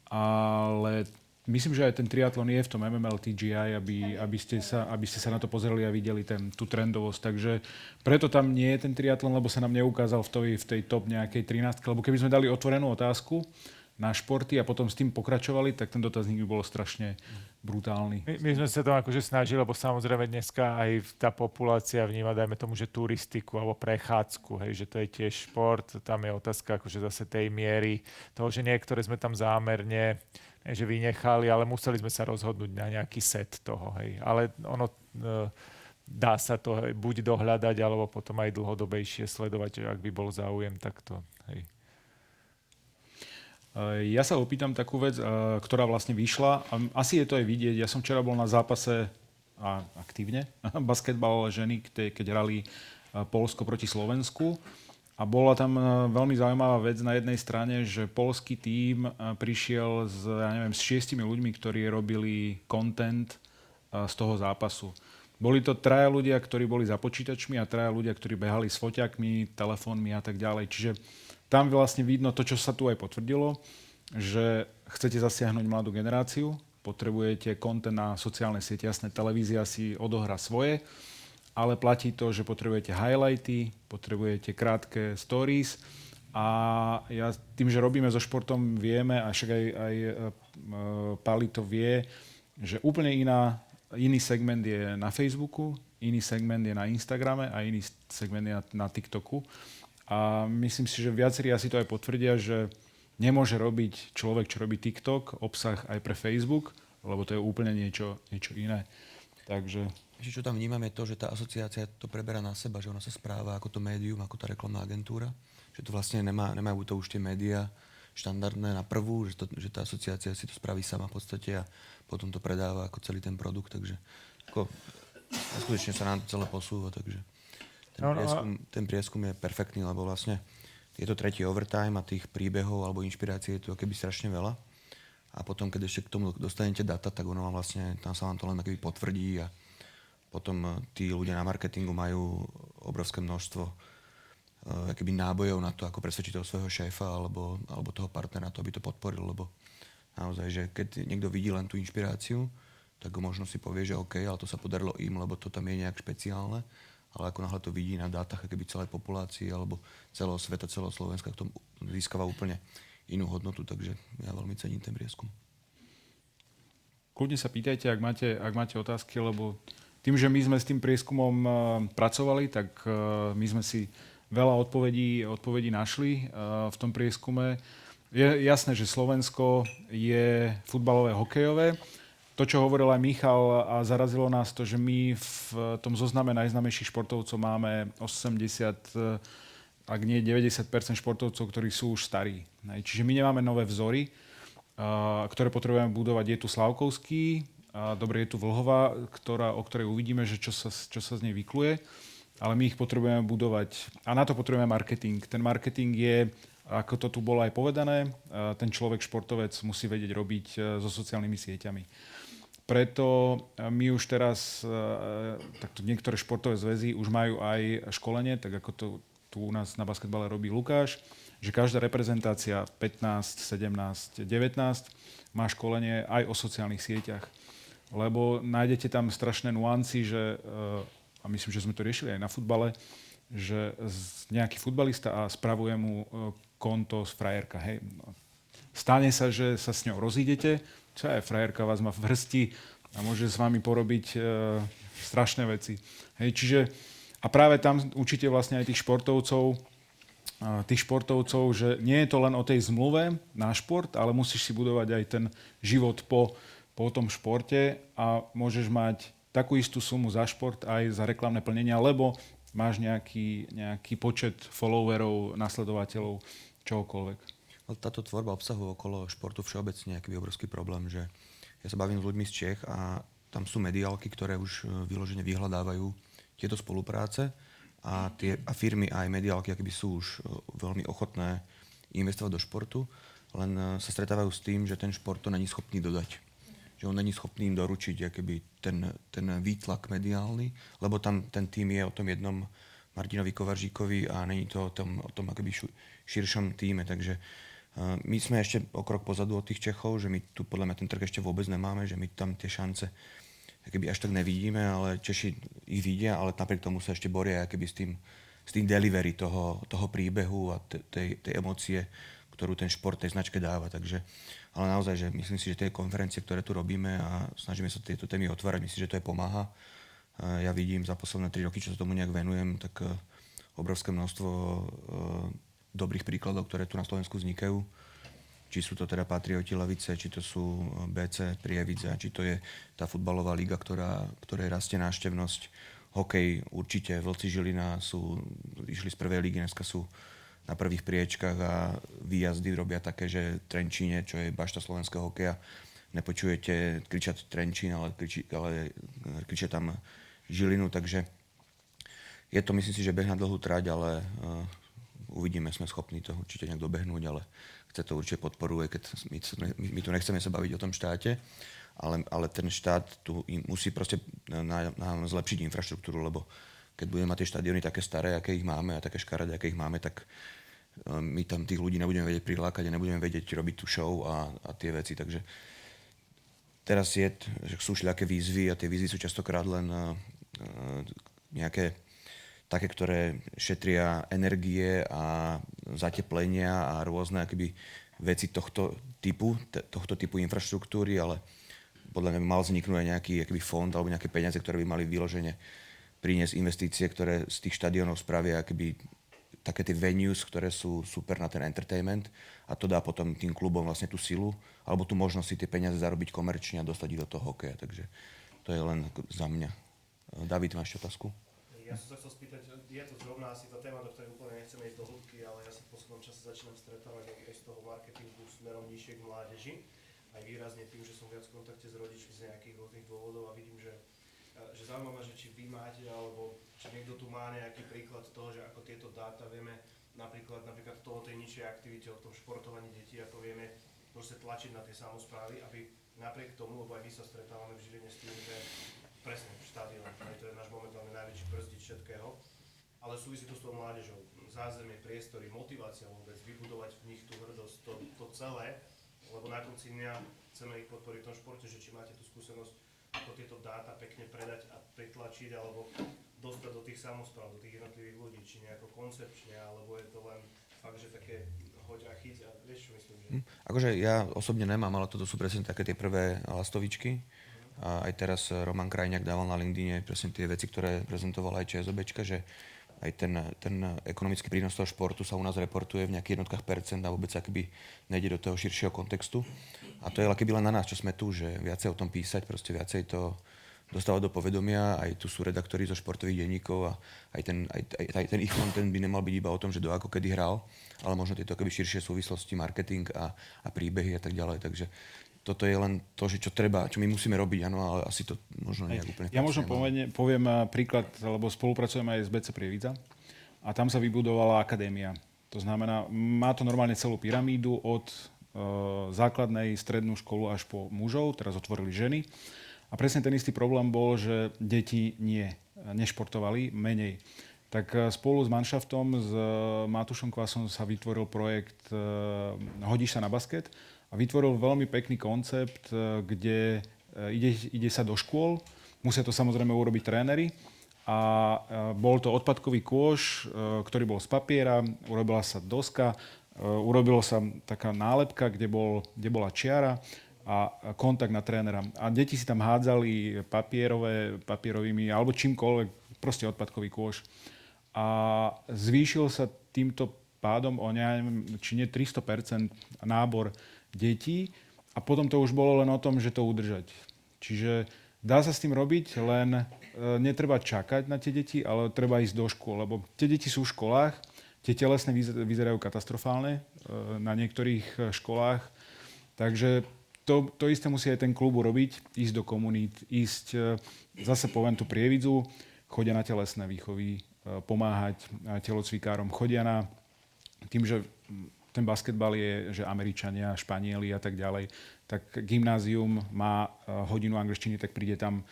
ale myslím, že aj ten triatlon je v tom MML TGI, aby ste sa na to pozreli a videli tú trendovosť. Takže preto tam nie je ten triatlon, lebo sa nám neukázal v tej top nejakej 13, lebo keby sme dali otvorenú otázku na športy a potom s tým pokračovali, tak ten dotazník by bol strašne brutálny. My sme sa to akože snažili, lebo samozrejme dneska aj tá populácia vníma, dajme tomu, že turistiku alebo prechádzku, hej, že to je tiež šport. Tam je otázka akože zase tej miery toho, že niektoré sme tam zámerne že vynechali, ale museli sme sa rozhodnúť na nejaký set toho. Hej. Ale ono dá sa to buď dohľadať, alebo potom aj dlhodobejšie sledovať, ak by bol záujem, tak to... Hej. Ja sa opýtam takú vec, ktorá vlastne vyšla. Asi je to aj vidieť. Ja som včera bol na zápase aktívne basketbalové ženy, keď hrali Poľsko proti Slovensku. A bola tam veľmi zaujímavá vec na jednej strane, že poľský tím prišiel s 6 ľuďmi, ktorí robili content z toho zápasu. Boli to 3 ľudia, ktorí boli za počítačmi a 3 ľudia, ktorí behali s foťakmi, telefónmi a tak ďalej. Čiže tam vlastne vidno to, čo sa tu aj potvrdilo, že chcete zasiahnuť mladú generáciu, potrebujete content na sociálne siete, jasné, televízia si odohrá svoje, ale platí to, že potrebujete highlighty, potrebujete krátke stories a ja tým, že robíme so športom, vieme, a však aj Pali to vie, že úplne iný segment je na Facebooku, iný segment je na Instagrame a iný segment je na TikToku. A myslím si, že viacerí asi to aj potvrdia, že nemôže robiť človek, čo robí TikTok, obsah aj pre Facebook, lebo to je úplne niečo iné. Takže... Ešte čo tam vnímam je to, že tá asociácia to preberá na seba, že ona sa správa ako to médium, ako tá reklamná agentúra. Že to vlastne nemajú to už tie médiá štandardné na prvú, že tá asociácia si to spraví sama v podstate a potom to predáva ako celý ten produkt. Takže skutočne sa nám to celé posúva. Takže ten prieskum je perfektný, lebo vlastne je to tretí overtime a tých príbehov alebo inšpirácií je tu akoby strašne veľa. A potom, keď ešte k tomu dostanete data, tak ono vám vlastne, tam sa vám to len akoby potvrdí a potom tí ľudia na marketingu majú obrovské množstvo akoby nábojov na to, ako presvedčiť toho svojho šéfa alebo toho partnera, to aby to podporil, lebo naozaj, že keď niekto vidí len tú inšpiráciu, tak možno si povie, že OK, ale to sa podarilo im, lebo to tam je nejak špeciálne, ale ako náhle to vidí na dátach akoby celej populácie alebo celého sveta, celého Slovenska, to získava úplne inú hodnotu, takže ja veľmi cením ten prieskum. Kľudne sa pýtajte, ak máte otázky, lebo tým, že my sme s tým prieskumom pracovali, tak my sme si veľa odpovedí našli v tom prieskume. Je jasné, že Slovensko je futbalové, hokejové. To, čo hovoril aj Michal, a zarazilo nás to, že my v tom zozname najznámejších športovcov máme 80, ak nie 90% športovcov, ktorí sú už starí. Čiže my nemáme nové vzory, ktoré potrebujeme budovať. Je tu Slavkovský, dobre, je tu Vlhová, o ktorej uvidíme, že čo sa z nej vykluje, ale my ich potrebujeme budovať a na to potrebujeme marketing. Ten marketing je, ako to tu bolo aj povedané, ten človek, športovec musí vedieť robiť so sociálnymi sieťami. Preto my už teraz, takto niektoré športové zväzy už majú aj školenie, tak ako to tu u nás na basketbale robí Lukáš, že každá reprezentácia 15, 17, 19 má školenie aj o sociálnych sieťach. Lebo nájdete tam strašné nuancy, že, a myslím, že sme to riešili aj na futbale, že nejaký futbalista a spravuje mu konto z frajerka. Hej. Stane sa, že sa s ňou rozídete, čo aj frajerka vás má v hrsti a môže s vami porobiť strašné veci. Hej, čiže, a práve tam učíte vlastne aj tých športovcov, že nie je to len o tej zmluve na šport, ale musíš si budovať aj ten život po tom športe a môžeš mať takú istú sumu za šport aj za reklamné plnenia, lebo máš nejaký počet followerov, nasledovateľov, čohokoľvek. Táto tvorba obsahu okolo športu všeobecne je aký obrovský problém, že ja sa bavím s ľuďmi z Čech a tam sú mediálky, ktoré už vyložene vyhľadávajú tieto spolupráce a firmy aj mediálky akýby sú už veľmi ochotné investovať do športu, len sa stretávajú s tým, že ten šport to není schopný dodať. Že on není schopný im doručiť akýby ten výtlak mediálny, lebo tam ten tým je o tom jednom Martinovi Kovaržíkovi a není to o tom akýby širšom týme. Takže my sme ešte o krok pozadu od tých Čechov, že my tu podľa mňa ten trh ešte vôbec nemáme, že my tam tie šance akýby až tak nevidíme, ale Češi ich vidia, ale napriek tomu sa ešte boria akýby s tým delivery toho príbehu a tej emócie, ktorú ten šport tej značke dáva. Takže, ale naozaj, že myslím si, že tie konferencie, ktoré tu robíme a snažíme sa tieto témy otvárať, myslím, že to aj pomáha. Ja vidím za posledné 3 roky, čo sa tomu nejak venujem, tak obrovské množstvo dobrých príkladov, ktoré tu na Slovensku vznikajú. Či sú to teda Patrioti Lavice, či to sú BC Prievidza, či to je tá futbalová liga, ktorej rastie návštevnosť. Hokej určite, Vlci Žilina išli z prvej ligy, dneska sú na prvých priečkách a výjazdy robia také, že Trenčíne, čo je bašta slovenského hokeja, nepočujete kričať Trenčín, ale kričia tam Žilinu, takže je to, myslím si, že beh na dlhú trať, ale uvidíme, sme schopní to určite nejak dobehnúť, ale chce to určite podporu, aj keď my tu nechceme sa baviť o tom štáte, ale ten štát tu musí proste nám zlepšiť infraštruktúru, lebo keď budeme mať tie štadióny také staré, aké ich máme a také škaredé, aké ich máme, tak my tam tých ľudí nebudeme vedieť prilákať a nebudeme vedieť robiť tú show a tie veci, takže teraz že sú všelijaké výzvy a tie výzvy sú častokrát len nejaké také, ktoré šetria energie a zateplenia a rôzne akoby veci tohto typu infraštruktúry, ale podľa mňa by mal vzniknúť aj nejaký akoby fond alebo nejaké peniaze, ktoré by mali vyložene priniesť investície, ktoré z tých štadiónov spravia akoby také tie venues, ktoré sú super na ten entertainment a to dá potom tým klubom vlastne tú silu alebo tú možnosť si tie peniaze zarobiť komerčne a dostať ich do toho hokeja. Takže to je len za mňa. David, máš otázku? Ja som sa chcel spýtať, je to zrovna asi tá téma, do ktorej úplne nechceme ísť do hĺbky, ale ja sa v poslednom čase začínam stretávať aj z toho marketingu smerom nižšie k mládeži. Aj výrazne tým, že som viac v kontakte s rodičmi z nejakých rôznych dôvodov a vidím, že zaujímavé, že či vy máte, alebo či niekto tu má nejaký príklad toho, že ako tieto dáta vieme napríklad toho tej nižšej aktivite, o tom športovaní detí, ako vieme proste tlačiť na tie samosprávy, aby napriek tomu, lebo aj my sa stretávame v Žiline s tým, že presne štadión, to je náš momentálne najväčší brzdič všetkého, ale súvisí to s tou mládežou. Zázemie, priestory, motivácia vôbec, vybudovať v nich tú hrdosť, to celé, lebo na konci dňa chceme ich podporiť v tom športe, že či máte tú skúsenosť, ako tieto dáta pekne predať a pretlačiť, alebo dostať do tých samospráv, do tých jednotlivých ľudí, či nejako koncepčne, alebo je to len fakt, že také hoď a chyť a vieš, čo myslím, že... Akože ja osobne nemám, ale toto sú presne také tie prvé lastovičky. A aj teraz Roman Krajňák dával na LinkedIne presne tie veci, ktoré prezentovala aj ČSOBčka, že aj ten ekonomický prínos toho športu sa u nás reportuje v nejakých jednotkách percent a vôbec akoby nejde do toho širšieho kontextu. A to je akoby len na nás, čo sme tu, že viacej o tom písať, proste viacej to dostávať do povedomia. Aj tu sú redaktori zo športových denníkov a aj ten ich content by nemal byť iba o tom, že do ako kedy hral, ale možno tieto akoby širšie súvislosti, marketing a príbehy a tak ďalej. Takže toto je len to, že čo my musíme robiť, áno, ale asi to možno nejak úplne... Ja možno poviem príklad, lebo spolupracujem aj s BC Prievidza a tam sa vybudovala akadémia. To znamená, má to normálne celú pyramídu od základnej, strednú školu až po mužov, teraz otvorili ženy. A presne ten istý problém bol, že deti nešportovali menej. Tak spolu s manšaftom, s Matúšom Kvasom sa vytvoril projekt Hodíš sa na basket, a vytvoril veľmi pekný koncept, kde ide sa do škôl, musia to samozrejme urobiť tréneri a bol to odpadkový kôš, ktorý bol z papiera, urobila sa doska, urobila sa taká nálepka, kde bola čiara a kontakt na trénera. A deti si tam hádzali papierovými alebo čímkoľvek, proste odpadkový kôš. A zvýšil sa týmto pádom o neviem, či nie 300% nábor detí a potom to už bolo len o tom, že to udržať. Čiže dá sa s tým robiť, len netreba čakať na tie deti, ale treba ísť do škôl, lebo tie deti sú v školách, tie telesné vyzerajú katastrofálne na niektorých školách, takže to isté musí aj ten klub urobiť, ísť do komunít, zase poviem tú Prievidzu, chodia na telesné výchovy, pomáhať telocvikárom, chodia na tým, že ten basketbal je, že Američania, Španieli a tak ďalej, tak gymnázium má hodinu angličtiny, tak príde tam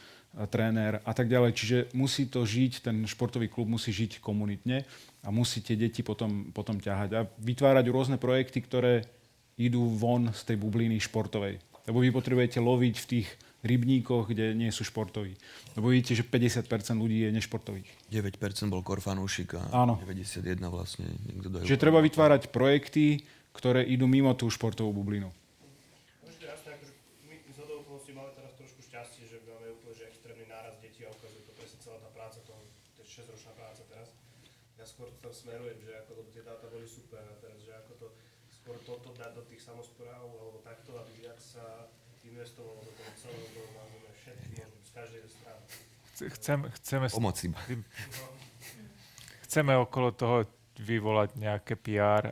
tréner a tak ďalej. Čiže musí to žiť, ten športový klub musí žiť komunitne a musí tie deti potom ťahať a vytvárať rôzne projekty, ktoré idú von z tej bubliny športovej. Lebo vy potrebujete loviť v tých rybníkoch, kde nie sú športoví. Lebo vidíte, že 50% ľudí je nešportových. 9% bol fanúšik a áno. 91 vlastne. Čiže treba vytvárať projekty, ktoré idú mimo tú športovú bublinu. Môžete jasne, akože my z hodou okolností máme teraz trošku šťastie, že máme úplne že extrémny náraz detí a ukazuje to presne celá tá práca, to je 6-ročná práca teraz. Ja skôr to tam smerujem, že ako tie dáta boli super a teraz, že ako to skôr toto dať do tých samospráv alebo takto, aby viac sa investovalo do toho celého, do všetkých možných z každej strany. Chceme okolo toho vyvolať nejaké PR,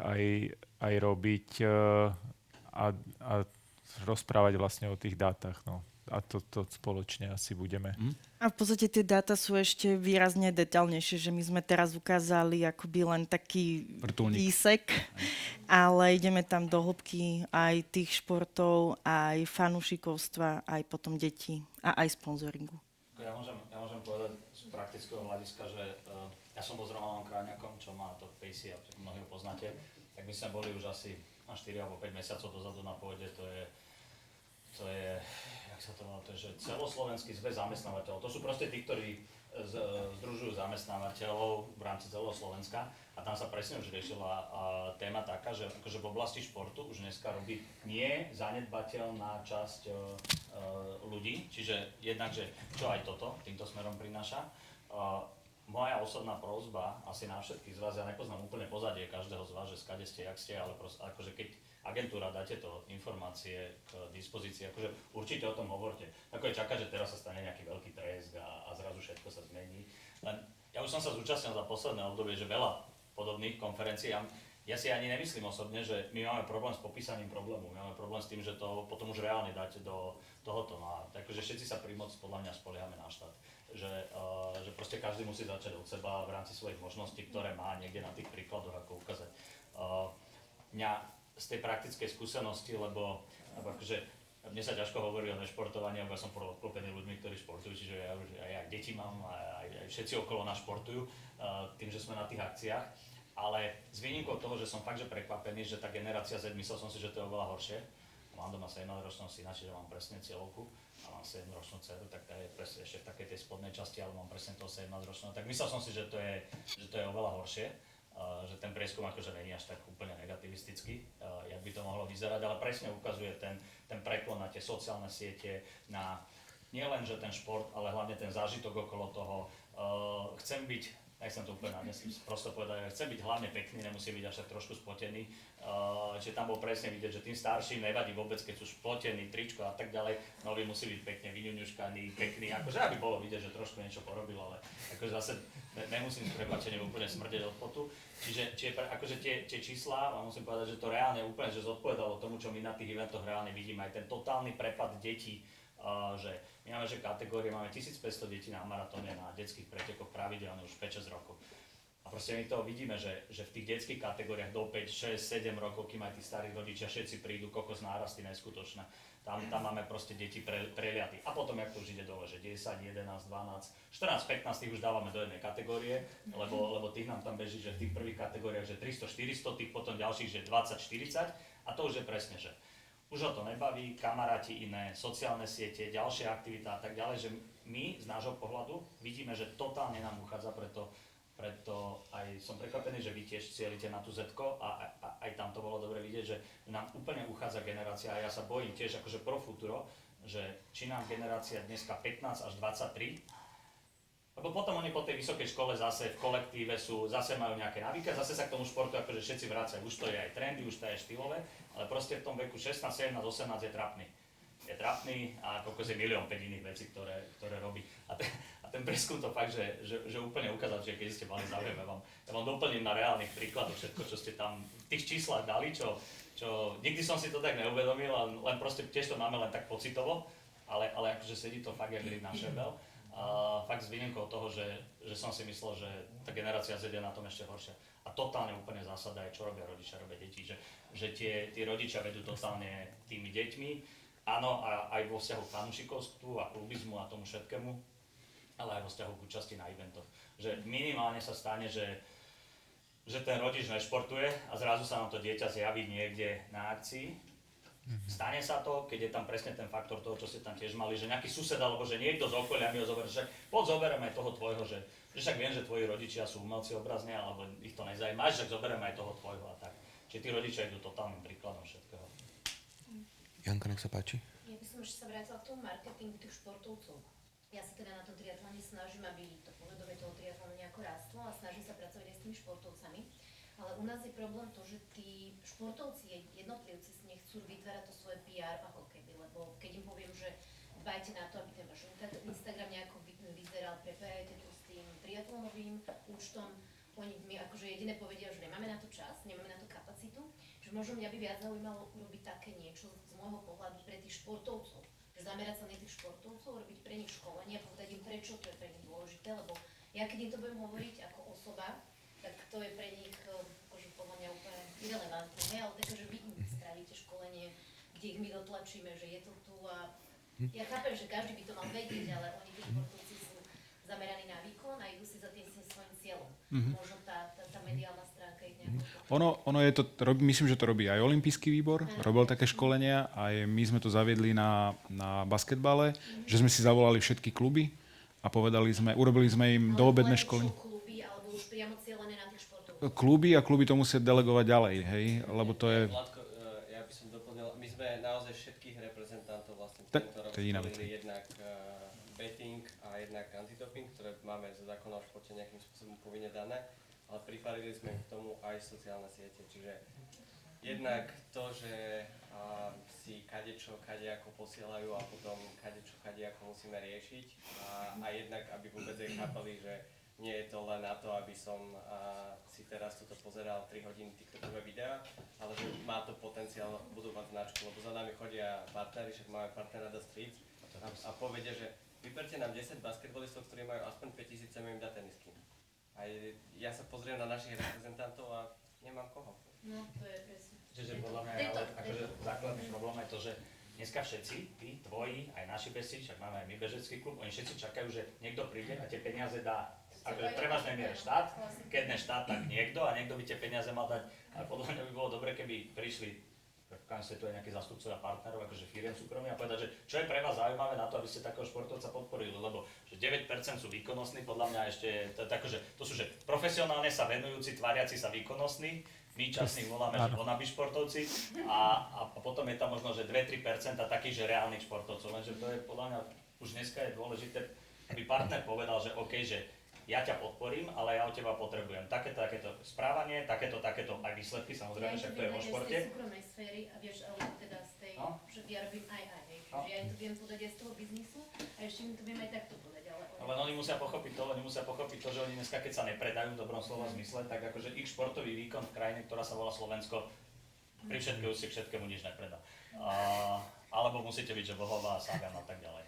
aj robiť a rozprávať vlastne o tých dátach. No. a to spoločne asi budeme. A v podstate tie dáta sú ešte výrazne detailnejšie, že my sme teraz ukázali akoby len taký Vrtuľník. výsek, ale ideme tam do hĺbky aj tých športov, aj fanúšikovstva, aj potom detí a aj sponzoringu. Ja môžem povedať z praktického hľadiska, že ja som bol s Romanom Kráňakom, čo má to Pacey, a mnohí ho poznáte, tak my sme boli už asi 4 alebo 5 mesiacov dozadu na pôde, to je, jak sa to volá, to je, že celoslovenský zväz zamestnávateľov. To sú proste tí, ktorí združujú zamestnávateľov v rámci celého Slovenska a tam sa presne už riešila téma taká, že akože v oblasti športu už dneska robí nie zanedbateľná časť ľudí, čiže jednak, že čo aj toto týmto smerom prináša. Moja osobná prosba asi na všetkých z vás, ja nepoznám úplne pozadie každého z vás, že skade ste, jak ste, ale proste, akože keď agentúra dá tieto informácie k dispozícii, akože určite o tom hovorte. Tako je čakať, že teraz sa stane nejaký veľký tresk a zrazu všetko sa zmení. Len ja už som sa zúčastnil za posledné obdobie, že veľa podobných konferencií. Ja si ani nemyslím osobne, že my máme problém s popísaním problému. My máme problém s tým, že to potom už reálne dáte do tohoto. No a takže všetci sa pri moc podľa mňa spoliehame na štát. Že proste každý musí začať od seba v rámci svojich možností, ktoré má niekde na tých príkladoch, ako ukázať. Mňa z tej praktickej skúsenosti, lebo akože mne sa ťažko hovorí o nešportovaní, lebo ja som obklopený ľuďmi, ktorí športujú, čiže ja už aj deti mám, aj všetci okolo nás športujú, tým, že sme na tých akciách. Ale s výnimkou toho, že som fakt že prekvapený, že tá generácia Z, myslel som si, že to je oveľa horšie. Mám doma 17-ročného syna, čiže mám presne cieľovku a mám 7-ročnú dceru, tak tá je presne ešte v takej tej spodnej časti, ale mám presne toho 17-ročného. Tak myslel som si, že to je oveľa horšie, že ten prieskum akože není až tak úplne negativistický, jak by to mohlo vyzerať, ale presne ukazuje ten preklon na tie sociálne siete, na nielen, že ten šport, ale hlavne ten zážitok okolo toho. Chcem byť, nechcem to úplne prosto povedať, chcem byť hlavne pekný, nemusí byť až tak trošku spotený. Čiže tam bol presne vidieť, že tým starším nevadí vôbec, keď sú spotení, tričko a tak ďalej. Nový musí byť pekne vyňuňuškaný, pekný, akože aby bolo vidieť, že trošku niečo porobil, ale akože zase nemusím s prepáčením úplne smrdeť od potu. Čiže akože tie čísla, a musím povedať, že to reálne úplne že zodpovedalo tomu, čo my na tých eventoch reálne vidíme. Aj ten totálny prepad detí, že my máme že kategórie, máme 1500 detí na maratóne, na detských pretekoch pravidelne už 5-6 rokov. A proste my to vidíme, že v tých detských kategóriách do 5, 6, 7 rokov, kým aj tí starí rodičia všetci prídu, kokos nárasty neskutočné. Tam máme proste deti preliaty. A potom, jak to už ide dole, že 10, 11, 12, 14, 15 tých už dávame do jednej kategórie, lebo tých nám tam beží, že v tých prvých kategóriách, že 300, 400, tých potom ďalších, že 20, 40. A to už je presne, že už ho to nebaví, kamaráti iné, sociálne siete, ďalšie aktivita a tak ďalej, že my z nášho pohľadu vidíme, že totálne nám uchádza, preto aj som prekvapený, že vy tiež cielite na tú Z-ko a aj tam to bolo dobre vidieť, že nám úplne uchádza generácia a ja sa bojím tiež akože pro futuro, že či nám generácia dneska 15 až 23, lebo potom oni po tej vysokej škole zase v kolektíve zase majú nejaké návyky, zase sa k tomu športu akože všetci vracajú, už to je aj trendy, už to je štýlové, ale proste v tom veku 16, 17, 18 je trapný. Je trapný a kokos je 1,5 iných vecí, ktoré robí. A ten prieskum to fakt, že úplne ukázal, že keď ste mali záujem, ja vám doplním na reálnych príkladoch všetko, čo ste tam v tých číslach dali, čo nikdy som si to tak neuvedomil, len proste tiež to máme len tak pocitovo, ale akože sedí to fakt jak ryb na šebel. Fakt s výnimkou toho, že som si myslel, že tá generácia Z je na tom ešte horšia. A totálne úplne zásada je, čo robia rodičia, robia deti, že tí rodičia vedú totálne tými deťmi, áno, aj vo vzťahu k fanúšikovstvu a klubizmu a tomu všetkému, ale aj vo vzťahu k účasti na eventoch. Že minimálne sa stane, že ten rodič nešportuje a zrazu sa nám to dieťa zjaví niekde na akcii. Stane sa to, keď je tam presne ten faktor toho, čo ste tam tiež mali, že nejaký sused alebo že niekto z okolia mi ho zoberie, že poď zoberiem aj toho tvojho, že však viem, že tvoji rodičia sú umelci obrazne, alebo ich to nezajíma, že zoberiem aj toho tvojho a tak. Čiže tí rodičia idú totálnym príkladom všetkého. Janka, nech sa páči. Ja by som ešte sa vrátila k tomu marketingu tých športovcov. Ja sa teda na tom triatlone snažím, aby to povedomie toho triatlonu nejako rastlo a snažím sa pracovať aj s tými športovcami. Ale u nás je problém to, že tí športovci, jednotlivci si nechcú vytvárať to svoje PR ako keby, lebo keď im poviem, že dbajte na to, aby ten váš Instagram nejako vyzeral, prepájajte to s tým triatlonovým účtom, oni mi akože jediné povedia, že nemáme na to čas, nemáme na to kapacitu, že možno mňa by viac zaujímalo urobiť také niečo z môjho pohľadu pre tých športovcov. Že že zamerať sa na tých športovcov, robiť pre nich školenie a povedať im, prečo to je pre nich dôležité, lebo ja keď im to budem hovoriť ako osoba, tak to je pre nich akože podľa mňa úplne irelevantné, ale také, že vy im spravíte školenie, kde ich my dotlačíme, že je to tu a ja chápem, že každý by to mal vedieť, ale oni tí športovci sú zameraní na výkon a idú si za tým svojím cieľom. Možno tá mediálna stránka ich nejako... Ono je to, myslím, že to robí aj Olympijský výbor, robil také školenia, aj my sme to zaviedli na basketbale, že sme si zavolali všetky kluby a urobili sme im doobedné školenie. Kluby, alebo už priamo cieľené na tých športovcov? Kluby a kluby to musia delegovať ďalej, hej, lebo to je... Vládko, ja by som doplnil, my sme naozaj všetkých reprezentantov vlastne To tento rok je iná vec. spolili jednak betting a jednak antidoping, ktoré máme zo zákona o športe nejakým spôsobom povinne dané, ale priparili sme k tomu aj sociálne siete, čiže jednak to, že si kadejako posielajú a potom kadejako musíme riešiť a jednak, aby vôbec aj chápali, že nie je to len na to, aby som si teraz toto pozeral 3 hodiny TikTokové videá, ale že má to potenciál budovať značku, lebo za nami chodia partneri, však máme partnera The Streets a povedia, že vyberte nám 10 basketbalistov, ktorí majú aspoň 5000, chceme im dať tenisky. A ja sa pozriem na našich reprezentantov a nemám koho. No, to je presne. Čiže podľa mňa ale akože základný problém je to, že dneska všetci, tí tvoji, aj naši bežci, však máme aj my bežecký klub, oni všetci čakajú, že niekto príde a tie peniaze dá. Akože prevažnej miere štát, keď ne štát, tak niekto a niekto by tie peniaze mal dať. Ale podľa mňa by bolo dobre, keby prišli tu aj nejakí zastupcovia partnerov, akože firiem súkromných a povedať, že čo je pre vás zaujímavé na to, aby ste takého športovca podporili, lebo že 9% sú výkonnostní, podľa mňa ešte to sú že profesionálne sa venujúci, tváriaci sa výkonnostní, my časných voláme, že wannabe športovci a potom je tam možno, že 2-3% takých, že reálnych športovcov, lenže to je podľa mňa už dneska je dôležité, aby partner povedal, že OK, že ja ťa podporím, ale ja od teba potrebujem takéto správanie, takéto aj výsledky, samozrejme, však to je o športe. Ja to viem aj z tej súkromnej sféry a vieš, ale teda z tej, že ja robím aj, hej. Čiže ja im to viem podať aj z toho biznisu a ešte im to viem aj takto podať, ale... Ale oni musia pochopiť to, že oni dneska, keď sa nepredajú v dobrom slova zmysle, tak akože ich športový výkon v krajine, ktorá sa volá Slovensko, pri všetkej úcte k všetkému nič nepredá. Alebo musíte byť, že Bohová a Sagan a tak ďalej.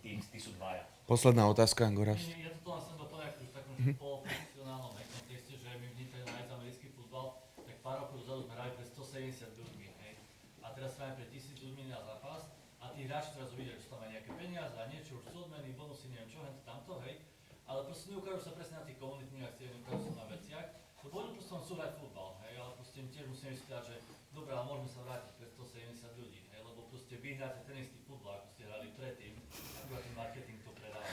Tí sú dvaja. Posledná otázka, Goraz. Ja to len som doplňal v takom poloprofesionálnom kontexte, že my v Nitre hrali americký futbal, tak pár rokov dozadu sme hrali pre 170 ľuďmi, hej. A teraz hrajeme pre 1000 ľuďmi na zápas a tí hráči teraz uvidia, že sú tam aj nejaké peniaze a niečo, už sú odmeny, bonusy, neviem čo, hento tamto, hej. Ale proste neukážu sa presne na tých komunitných akciách, neukážu sa na veciach, lebo oni proste chcú hrať futbal, hej, ale proste tiež musíme vysvetľať, že dobré, ale môžeme sa vrátiť pre 170 ľudí, hej, lebo proste vy hráte ten istý futbal, ako ste hrali predtým, ako ten marketing to predával.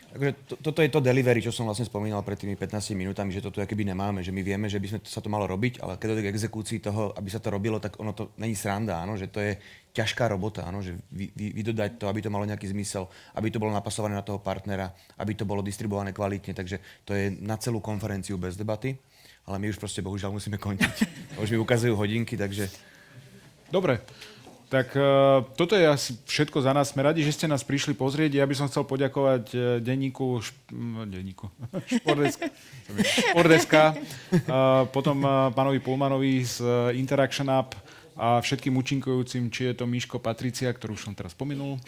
Takže toto je to delivery, čo som vlastne spomínal pred tými 15 minútami, že to tu akoby nemáme, že my vieme, že by sme sa to malo robiť, ale keď dojde k exekúcii toho, aby sa to robilo, tak ono to není sranda, áno, že to je ťažká robota, áno, že vydodať to, aby to malo nejaký zmysel, aby to bolo napasované na toho partnera, aby to bolo distribuované kvalitne, takže to je na celú konferenciu bez debaty, ale my už proste bohužiaľ musíme končiť. Už mi ukazujú hodinky, takže... Dobre. Tak toto je asi všetko za nás. Sme radi, že ste nás prišli pozrieť. Ja by som chcel poďakovať denníku Športdeska, potom pánovi Pulmanovi z Interaction Up a všetkým účinkujúcim, či je to Miško Patricia, ktorú už som teraz spomenul,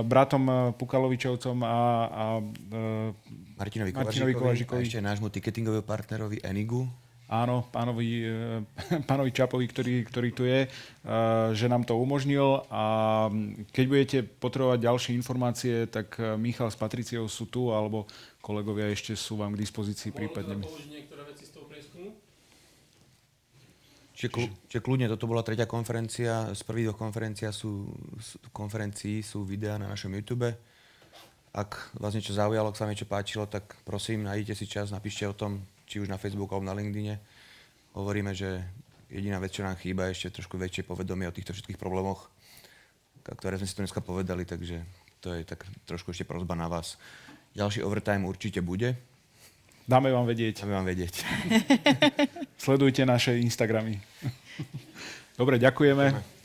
bratom Pukalovičovcom a Martinovi Kovažikovi. A ešte nášmu ticketingovému partnerovi Enigu. Áno, pánovi Čapovi, ktorý tu je, že nám to umožnil a keď budete potrebovať ďalšie informácie, tak Michal s Patriciou sú tu, alebo kolegovia ešte sú vám k dispozícii prípadne. Môžete použiť niektoré veci z toho prieskumu? Čiže kľudne, toto bola 3. konferencia, z prvých 2 konferencií sú videá na našom YouTube. Ak vás niečo zaujalo, ak sa vám niečo páčilo, tak prosím, nájdite si čas, napíšte o tom, či už na Facebooku alebo na LinkedIne. Hovoríme, že jediná vec, čo nám chýba, je ešte trošku väčšie povedomie o týchto všetkých problémoch, ktoré sme si tu dneska povedali, takže to je tak trošku ešte prosba na vás. Ďalší overtime určite bude. Dáme vám vedieť. Sledujte Sledujte naše Instagramy. Dobre, ďakujeme.